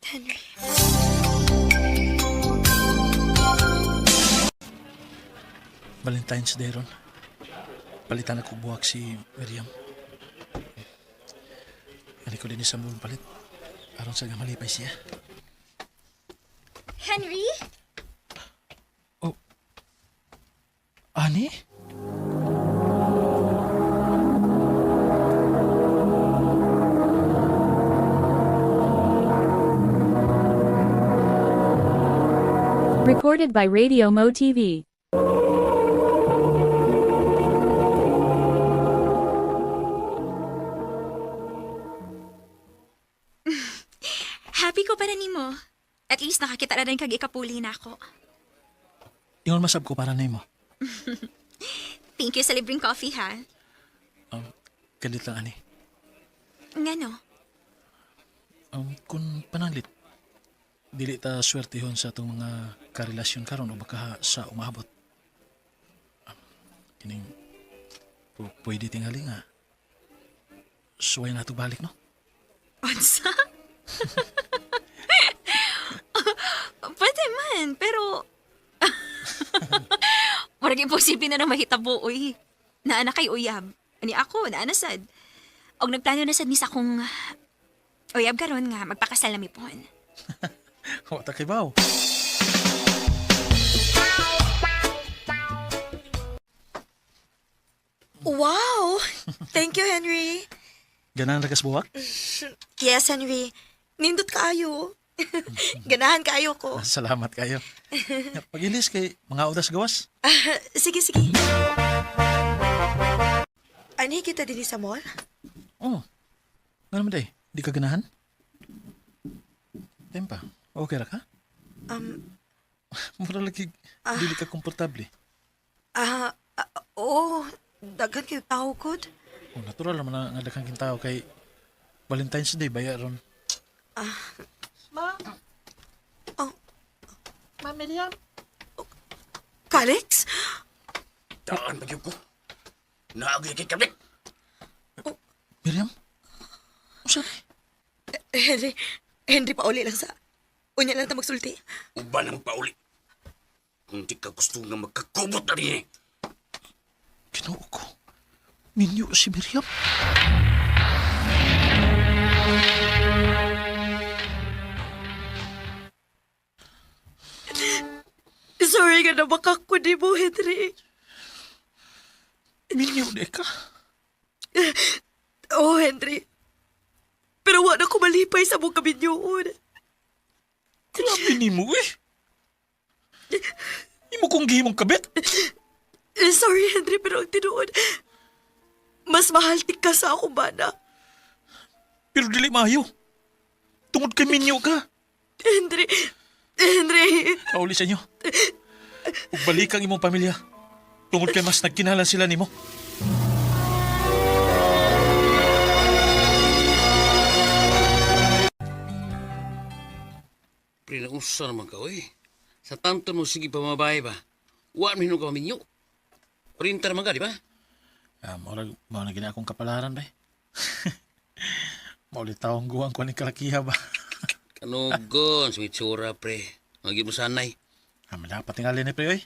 Henry. Valentine's Day ron. Palitan ako buwak si Miriam. Ani ko din sa mong palit. Aron sa malipay siya. Henry? Ani? Recorded by Radio Mo TV. Happy ko para nimo. At least nakakita na rin kag ikapuli na ako. Ingon masab ko para nimo. Thank you sa libreng coffee, ha? Galit lang ani. Ngano? Kung pananglit, dili ta swertihon sa atong mga karelasyon karon o baka sa umabot. Kining pwede tingali nga. Suway na ito balik, no? Onsa? Pwede man, pero... Marag imposible na nang mahitabo, uy. Naana kay uyab. Ani ako, naana sad. Og nagplano na sad ni sa akong... Uyab karon nga, magpakasal na mi pon. Wata kay baw. Wow! Thank you, Henry. Ganahan ragas buwak? Yes, Henry. Nindot kaayo. Ganahan kaayo ko. Salamat kayo. Pagilis kay mga udas gawas. Sige. Ani kita din sa mall? Oh. Nga naman day, di ka ganahan? Tempa, okay ra ka? Mura lagi, dili ka komportable. Oo. Daghan kayo tao kod. Oh, natural naman na nga daghang tao kay Valentine's Day bayaron. Ma? Oh. Ma Miriam? Kalex? Taan bagyo ko. Naagay kay kabit. Miriam? Saan Henry, pauli lang sa... Unya lang ta magsulti. Uban ang pauli. Kung di ka gusto nga magkakubot na rin eh. Ginoo ko. Minyo si Miriam. Sorry nga na makako di mo, Henry. Minyo di ka. Oh, Henry. Pero wala ko malipay sa mong kabinyoon. Grabe ni mo eh. Imo kong gihimong kabit. Sorry, Henry, pero ang tinuod, mas mahal ka sa akong bana. Pero dili mayo. Tungod kay minyo ka. Henry. Pauli sa inyo. Ug balik ang imong pamilya. Tungod kay mas nagkinalan sila nimo. Prinausa naman ka, oy. Sa tanto mo sige pamabay ba? Wa mo ka minyo. Printer naman ka, di ba? Mao na gina akong kapalaran ba? Maulit taong guwang ko ni kalakiha ba? Kanugon, sa itsura, pre. Magi mo sanay. Dapat tingali ni Pre, oy.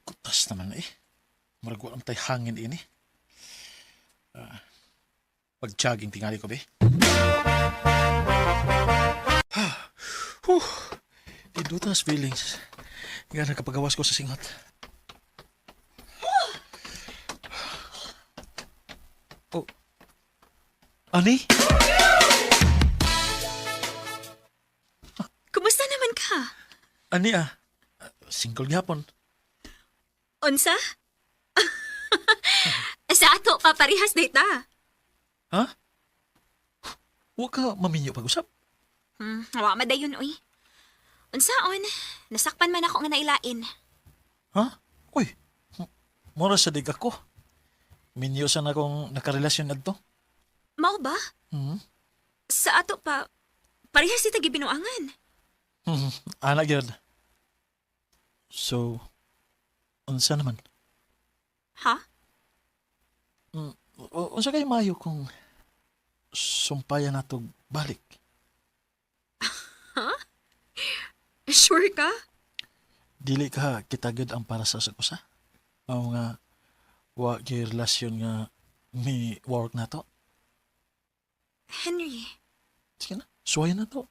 Kutas naman eh. Marago ang tay hangin ini. Pag-jogging tingali ko, be. Idutas feelings. Nga nakapagawas ko sa singot. Oh. Ani? Kumusta naman ka? Ani single gyapon. Unsa? Sa ato pa parihas data. Ha? Wa ka maminyo pag-usap? Wa madayon uy. Unsaon? Nasakpan man ako nga nailain. Ha? Uy, mura sa dig ako. Minyo sa na akong nakarelasyon na to. Mao ba? Sa ato pa parihas ita gibinuangan. Anak yun. So, unsa naman? Ha? Unsa kayo mayo kung sumpayan nato balik? Sure ka? Dili ka kitagod ang para sa usa? O nga, wa gyud relasyon nga mi work na to? Henry, Sige na, suwayan na to.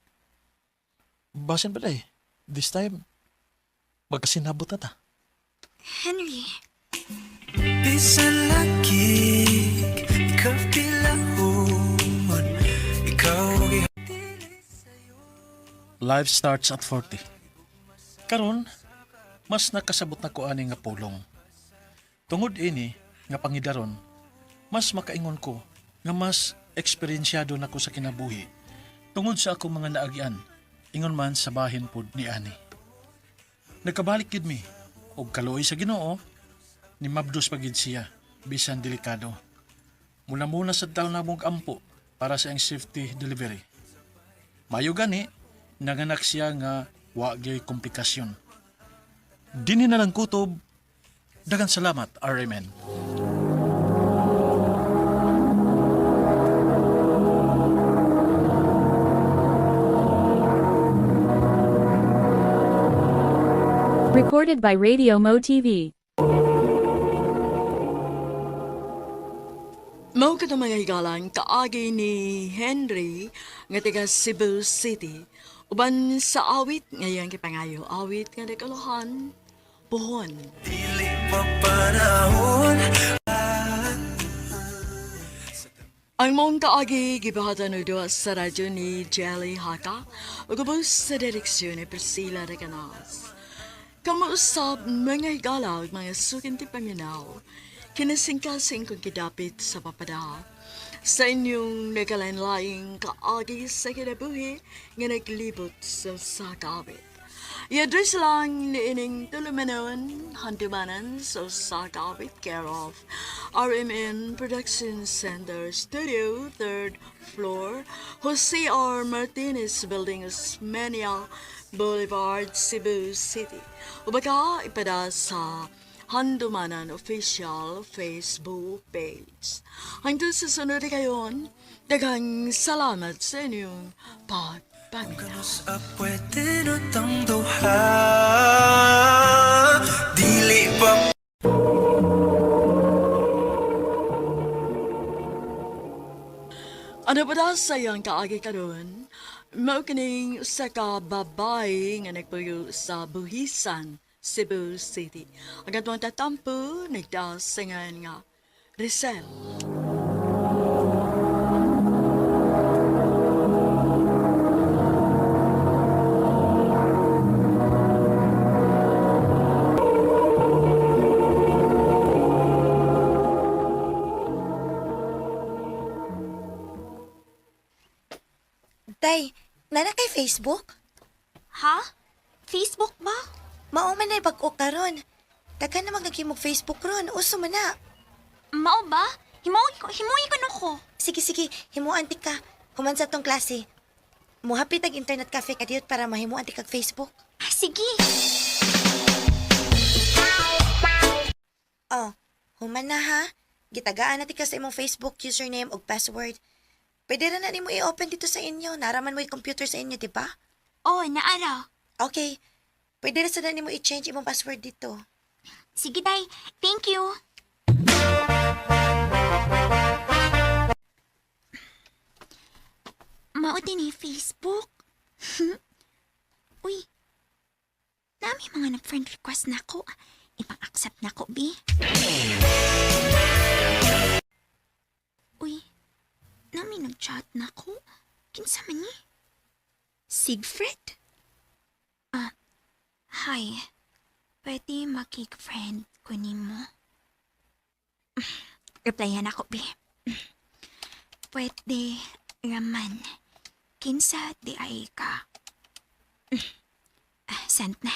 Basin ba day? This time, magkasinabot na ta. Henry. Bisan lagi ikaw pilahon, ikaw Life starts at 40. Karon, mas nakasabot na ko ani nga pulong. Tungod ini nga pangidaron, mas makaingon ko nga mas eksperyensyado na ko sa kinabuhi tungod sa akong mga naagian, ingon man sa bahin pod ni ani. Nagkabalik gid mi og kaluoy sa Ginoo ni mabdos pagid siya bisan delikado. Muna sa taon na mong ampo para sa ang safety delivery. Mayo gani nanganak siya nga wa gyud komplikasyon. Dini na lang kutob. Daghang salamat, RMN. Recorded by Radio Mo TV. Mao ka mga higalan kaagi ni Henry nga taga Cebu City uban sa awit ngayon kipangayo awit nga nagkalohan buhon. dili mapanahon. Ang mong kaagi gibahatan no sa radyo ni Jelly Haka ug ubos sa direksyon ni Priscilla Reganas. Kamuusap mga higala ug mga sukinti paminaw kinasingkasing kong kidapit sa papada sa inyong nagalain-laing kaagi sa kinabuhi nga naglibot sa sakawit. I-address lang ni ining tulumanon, handumanan sa sakawit care of RMN Production Center Studio, 3rd floor, Jose R. Martinez Building, Osmeña Boulevard, Cebu City. Ubaga ipada sa Handumanan Official Facebook page. Hanggang sa sunod kayon, daghang salamat sa inyong pagpaminaw. Pwede no tang duha, dili ba Ano ba da sayang kaagi karon? Mao kining usa ka babae nga nagpuyo sa Buhisan, Cebu City. Ang atong tatampo nagdasingan nga Rizal. Tay, nana kay Facebook? Ha? Facebook ba? Mao man na bag-o karon. Daghan namang naghimog Facebook ron. Uso man na. Mao ba? Himuwi ko nuko. Sige, himuan ti ka. Human sa tong klase. Muhapit ang internet cafe ka diyot para mahimuan ti kag Facebook. Sige. Oh, human na ha. Gitagaan na ti ka sa imong Facebook username ug password. Pwede na nimo i-open dito sa inyo. Naraman mo yung computer sa inyo, di ba? Oh, naara. Okay. Pwede na sa nimo i-change imong password dito. Sige, day. Thank you. Mao din ni Facebook. Uy. Nami mga nag-friend request na ako. Ipang-accept na ko, B. Uy. Nami nag-chat na ko. Kinsa man ni? Siegfried? Hi. Pwede makig-friend ko ni mo? Replyan ako, B. Pwede raman. Kinsa di ay ka. Send na.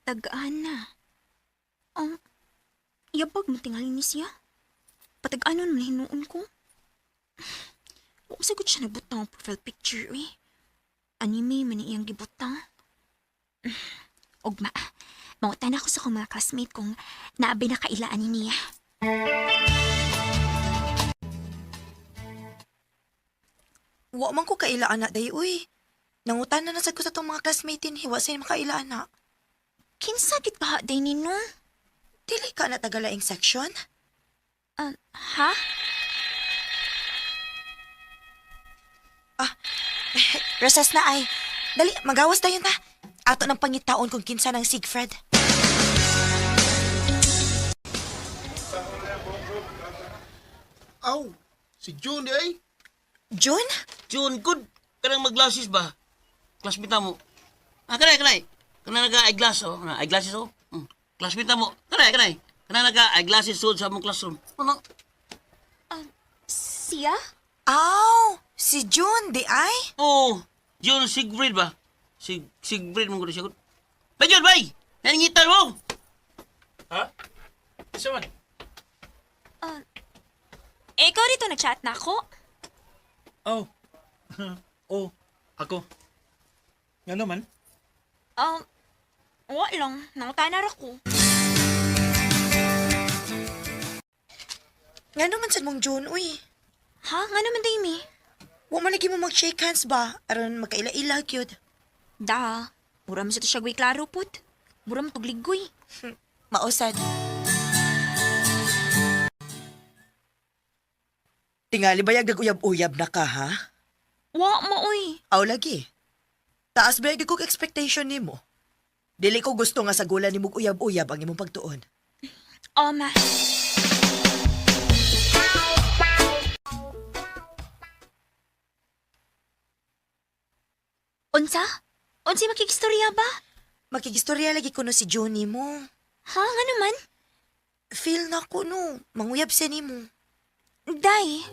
Tagaan na. Yabag mo tingalin ni siya. Patag-anon mo hinuon ko. Huwag sagot siya nagbutang ang profile picture eh. Anime man iyang gibutang. Ugma, mautan ako sa kong mga classmate kung naabi na kailaan ni niya. Wa man ko kailaan na, day, uy. Nangutan na nasad ko sa tong mga classmate din. Hiwa sa makailaan na. Kinsagit pa day nino? Dili ka na tagalaing section? Ha? Recess na ay. Dali, magawas tayo na. Ato ng pangitaon kung kinsa ng Siegfried. Aw, si June di ay. June? June, good. Kanang mag-glasses ba? Classmate mo. Kanay. Kanang nag-eyeglass, oh. Eyeglasses, oh. Classmate mo. Kanay. Kanang nag-eyeglasses sa mong classroom. Ano? Siya? Aw, si June, di ay? Oo, June Siegfried ba? Siegfried mo ko siya. Ba, June, bay! Naningitan mo! Ha? Isa man? Ikaw dito nag-chat na ako? Oh. Oh, ako. Nga naman? Wa lang. Nangutanar ako. Nga naman sa mong June, uy. Ha? Nga naman, Dami? Wa malagi mo mag-shake hands ba? Aron magkaila-ila, cute. Da. Mura mo sa to siya gawin klaro, put. Mura mo tugligoy. Mausad. Tingali ba nag-uyab-uyab na ka, ha? Wa mo, uy. Aw, lagi. Taas ba yung kong expectation ni mo? Dili ko gusto nga sa gula ni mong uyab-uyab ang imong pagtuon. Ma. Unsa? Unsa makikistorya ba? Makigistorya lagi ko no si Johnny mo. Ha? Nga naman? Feel na ko no. Manguyab siya ni mo. Day.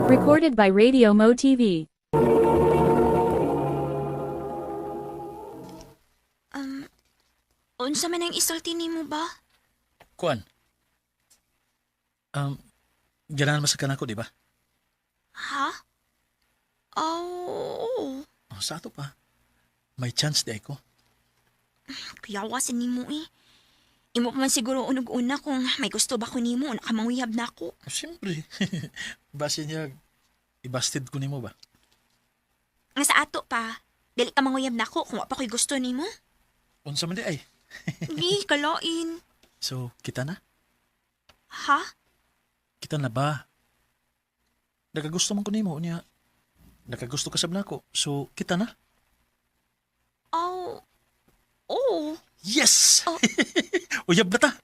Recorded by Radio Mo TV. Unsa man ang isulti nimo ba? Kuan. Ganahan masakan ako, di ba? Ha? Oh. Oh, sa ato pa. May chance di ko. Kuyawasan nimo eh. Imo pa man siguro unog-una kung may gusto ba ko nimo, nakamanguyab na ako. Oh, siyempre. Base niya, ibasted ko nimo ba? Nga sa ato pa, dili ka manguyab na ako kung wa pa ko'y gusto nimo. Unsa man di ay. Di, kalain. So, kita na? Ha? Kita na ba? Nakagusto man ko nimo niya. Nakagusto ka sa ko. So, kita na? Oh. Oh. Yes! Uyab na ta!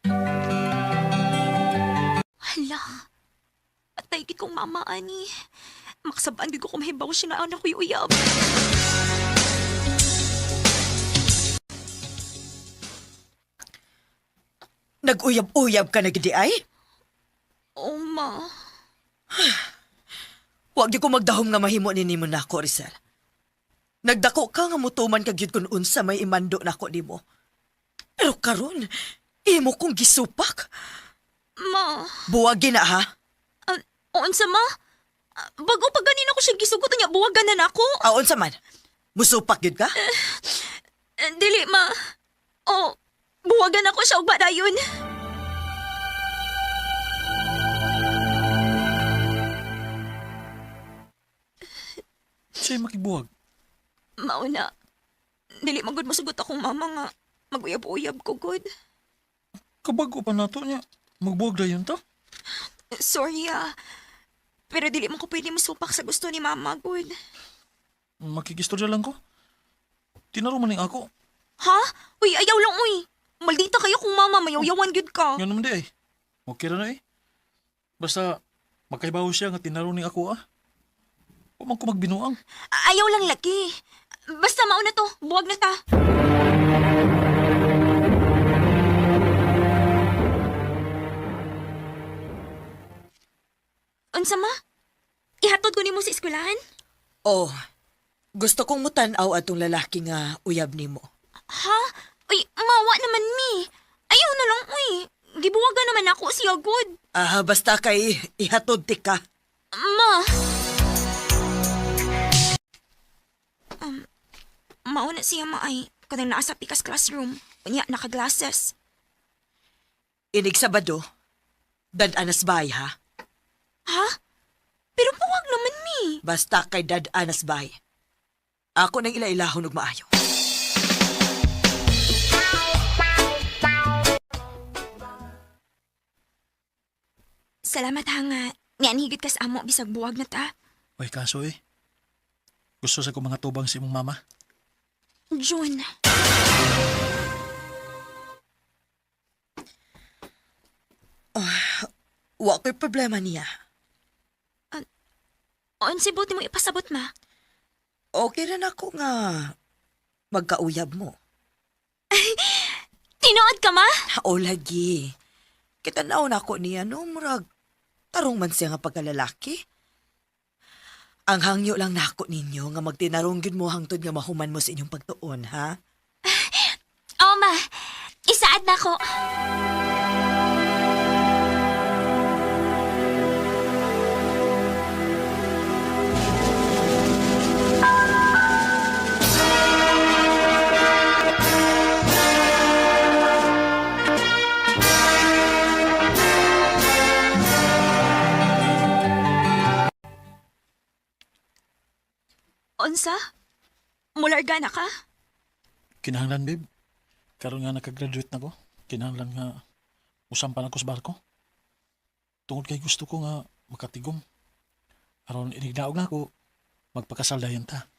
Hala. Atay gid kong mama ani. Makasabaan gid ko kung mahibaw siya na anak ko'y uyab. Nag-uyab-uyab ka na gidi ay? Ma. Huwag di ko magdahom nga mahimo ni mo na ako, Rizal. Nagdako ka nga mutuman kag yun kung unsa may imando na ako ni mo. Pero karon, imo kong gisupak. Buwag na ha? Unsa ma? Bago pa ganina ko siya gisugot niya, buwagan na nako. Aon sa man? Musupak yun ka? Dili ma. Buwagan ako siya og badayon. Sa'yo makigbuwag. Mauna. Dili magud masugot akong mama nga maguyab-uyab ko gud. Kabago pa nato niya. Magbuwag na yun to. Sorry Pero dili man ko pwede masupak sa gusto ni mama gud. Makikistorya lang ko. Tinaro man ako. Ha? Uy, ayaw lang uy. Maldita kayo kung mama mayaw-yawan gud ka. Nga naman di ay. Okay na eh. Basta makaibaw siya nga tinaro ni ako Huwag ko magbinuang. Ayaw lang laki. Basta mauna to, buwag na ta. Unsa ma? Ihatod ko nimo sa eskwelahan? Oh, gusto kong mutanaw atong lalaki nga uyab nimo. Ha? Uy, mawa naman mi. Ayaw na lang uy. Gibuwagan naman ako siya good. Basta kay ihatod ti ka. Ma. Mauna siya maay. Kanang naa sa pikas classroom. Unya, naka-glasses. Inig Sabado, dad-anas bay ha? Ha? Pero buwag naman mi. Basta kay dad-anas bay. Ako nang ilailahon og maayo. Salamat ha nga. Nga higit ka sa amo bisag buwag na ta. Uy, kaso Gusto sa ko mga tubang si mong mama. June. Wa ko'y problema niya. Si buti mo ipasabot ma. Okay na ako nga magkauyab mo. Tinood ka ma? O lagi. Kita naon ako niya no, murag tarong man siya nga pagkalalaki. Ang hangyo lang nako ninyo nga magtinarong gyud mo hangtod nga mahuman mo sa inyong pagtuon, ha? Oo ma, isaad na ko. Unsa? Mularga na ka? Kinahanglan, babe. Karon nga nakagraduate na ko. Kinahanglan nga usampan ako sa barko. Tungod kay gusto ko nga makatigom. Aron inignaog nga ako, magpakasaldayan ta.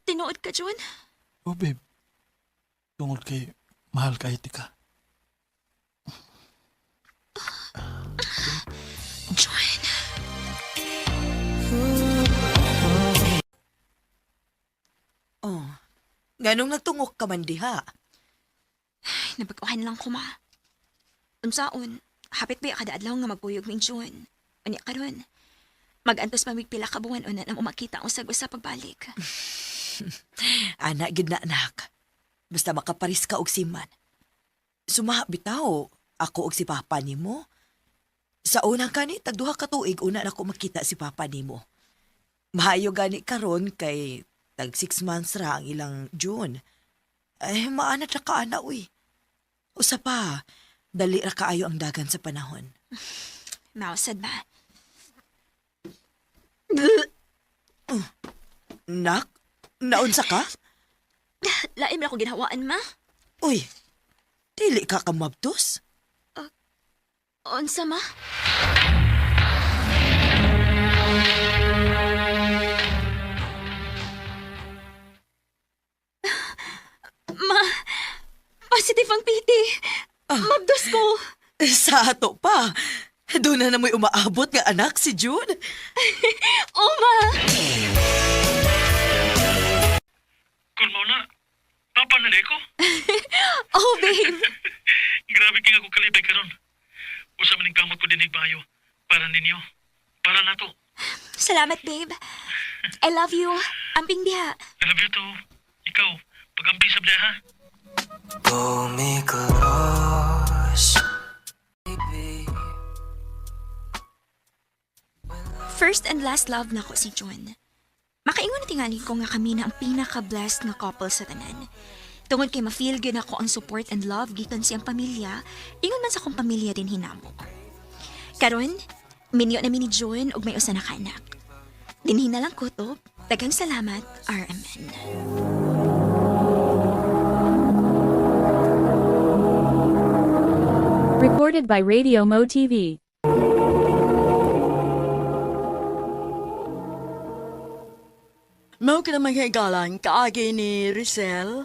Tinuod ka, June? Oh, babe. Tungod kay mahal kahit ka. June. Oh, ganong nagtungok ka man diha? Nabaguhan lang ko ma. Unsaon, hapit ba kada adlaw nga magpuyog ning June. Unya karon, mag-antos pa mig pila ka buwan una na umakita ang usag usa pagbalik. Anak gid na anak. Basta makaparis ka og siman. Sumaha bitaw, ako og si papa nimo. Sa unang kani tagduha ka tuig una na ko makita si papa nimo. Mahayo gani karon kay tag 6 months ra ang ilang June. Ay, maana ra ka ana uy. Usa pa, dali ra kaayo ang dagan sa panahon. Mausad ba? Nak, naunsa ka? Laim na ako ginhawaan ma. Uy, dili ka kamabtos? Unsa ma? Ma, positive ang piti. Mabdos ko. Sa ato pa. Doon na mo'y umaabot nga anak si June. Ma. Kung mo na, papa na ko. Oh, babe. Grabe king ako kalibay karon. Usa man ning kamot ko dinig bayo para ninyo. Para nato. Salamat, babe. I love you. Amping diha. I love you too. Ikaw, pag-ampi sa ha. Pumikilos First and last love na ko si John. Makaingon na tingali ko nga kami na ang pinaka-blessed nga couple sa tanan. Tungod kay ma-feel gyud ako ang support and love gikan siyang pamilya, ingon man sa akong pamilya din hinamo. Karon, minyo na ni John og may usa na ka anak. Dinhi na lang kutob. Daghang salamat, RMN. Recorded by Radio Mo TV. Mao ka na maghigalan kaagi ni Rizal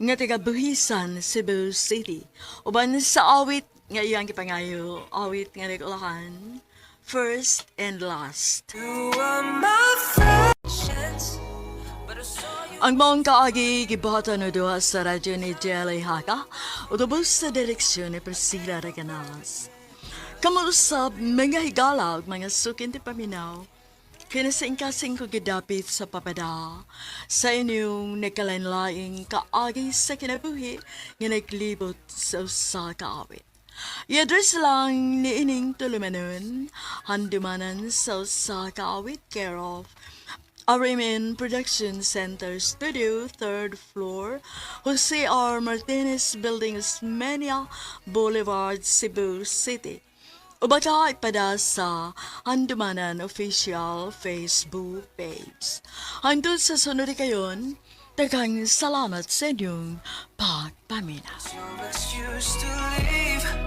nga taga Buhisan, Cebu City. Uban sa awit nga iyang gipangayo, awit nga nagulakan, first and last. You are my fractions, but I saw you. Ang maong kaagi gibahatan no duha sa radyo ni Jelly Haka, utubos sa direksyon ni Priscilla Reganas. Kamuusap mga higala ug mga sukin ti paminaw. Kinasing-kasing ko gidapit sa papada sa inyong nagkalain-laing kaagi sa kinabuhi nga naglibot sa usa ka awit. I-address lang ni ining tulumanon, handumanan sa usa ka awit care of Arimin Production Center Studio, 3rd floor, Jose R. Martinez Building, Osmeña Boulevard, Cebu City. O baka ipada sa Handumanan Official Facebook page. Hangtod sa sunod kayon, daghang salamat sa inyong pagpaminaw. Your excuse to leave.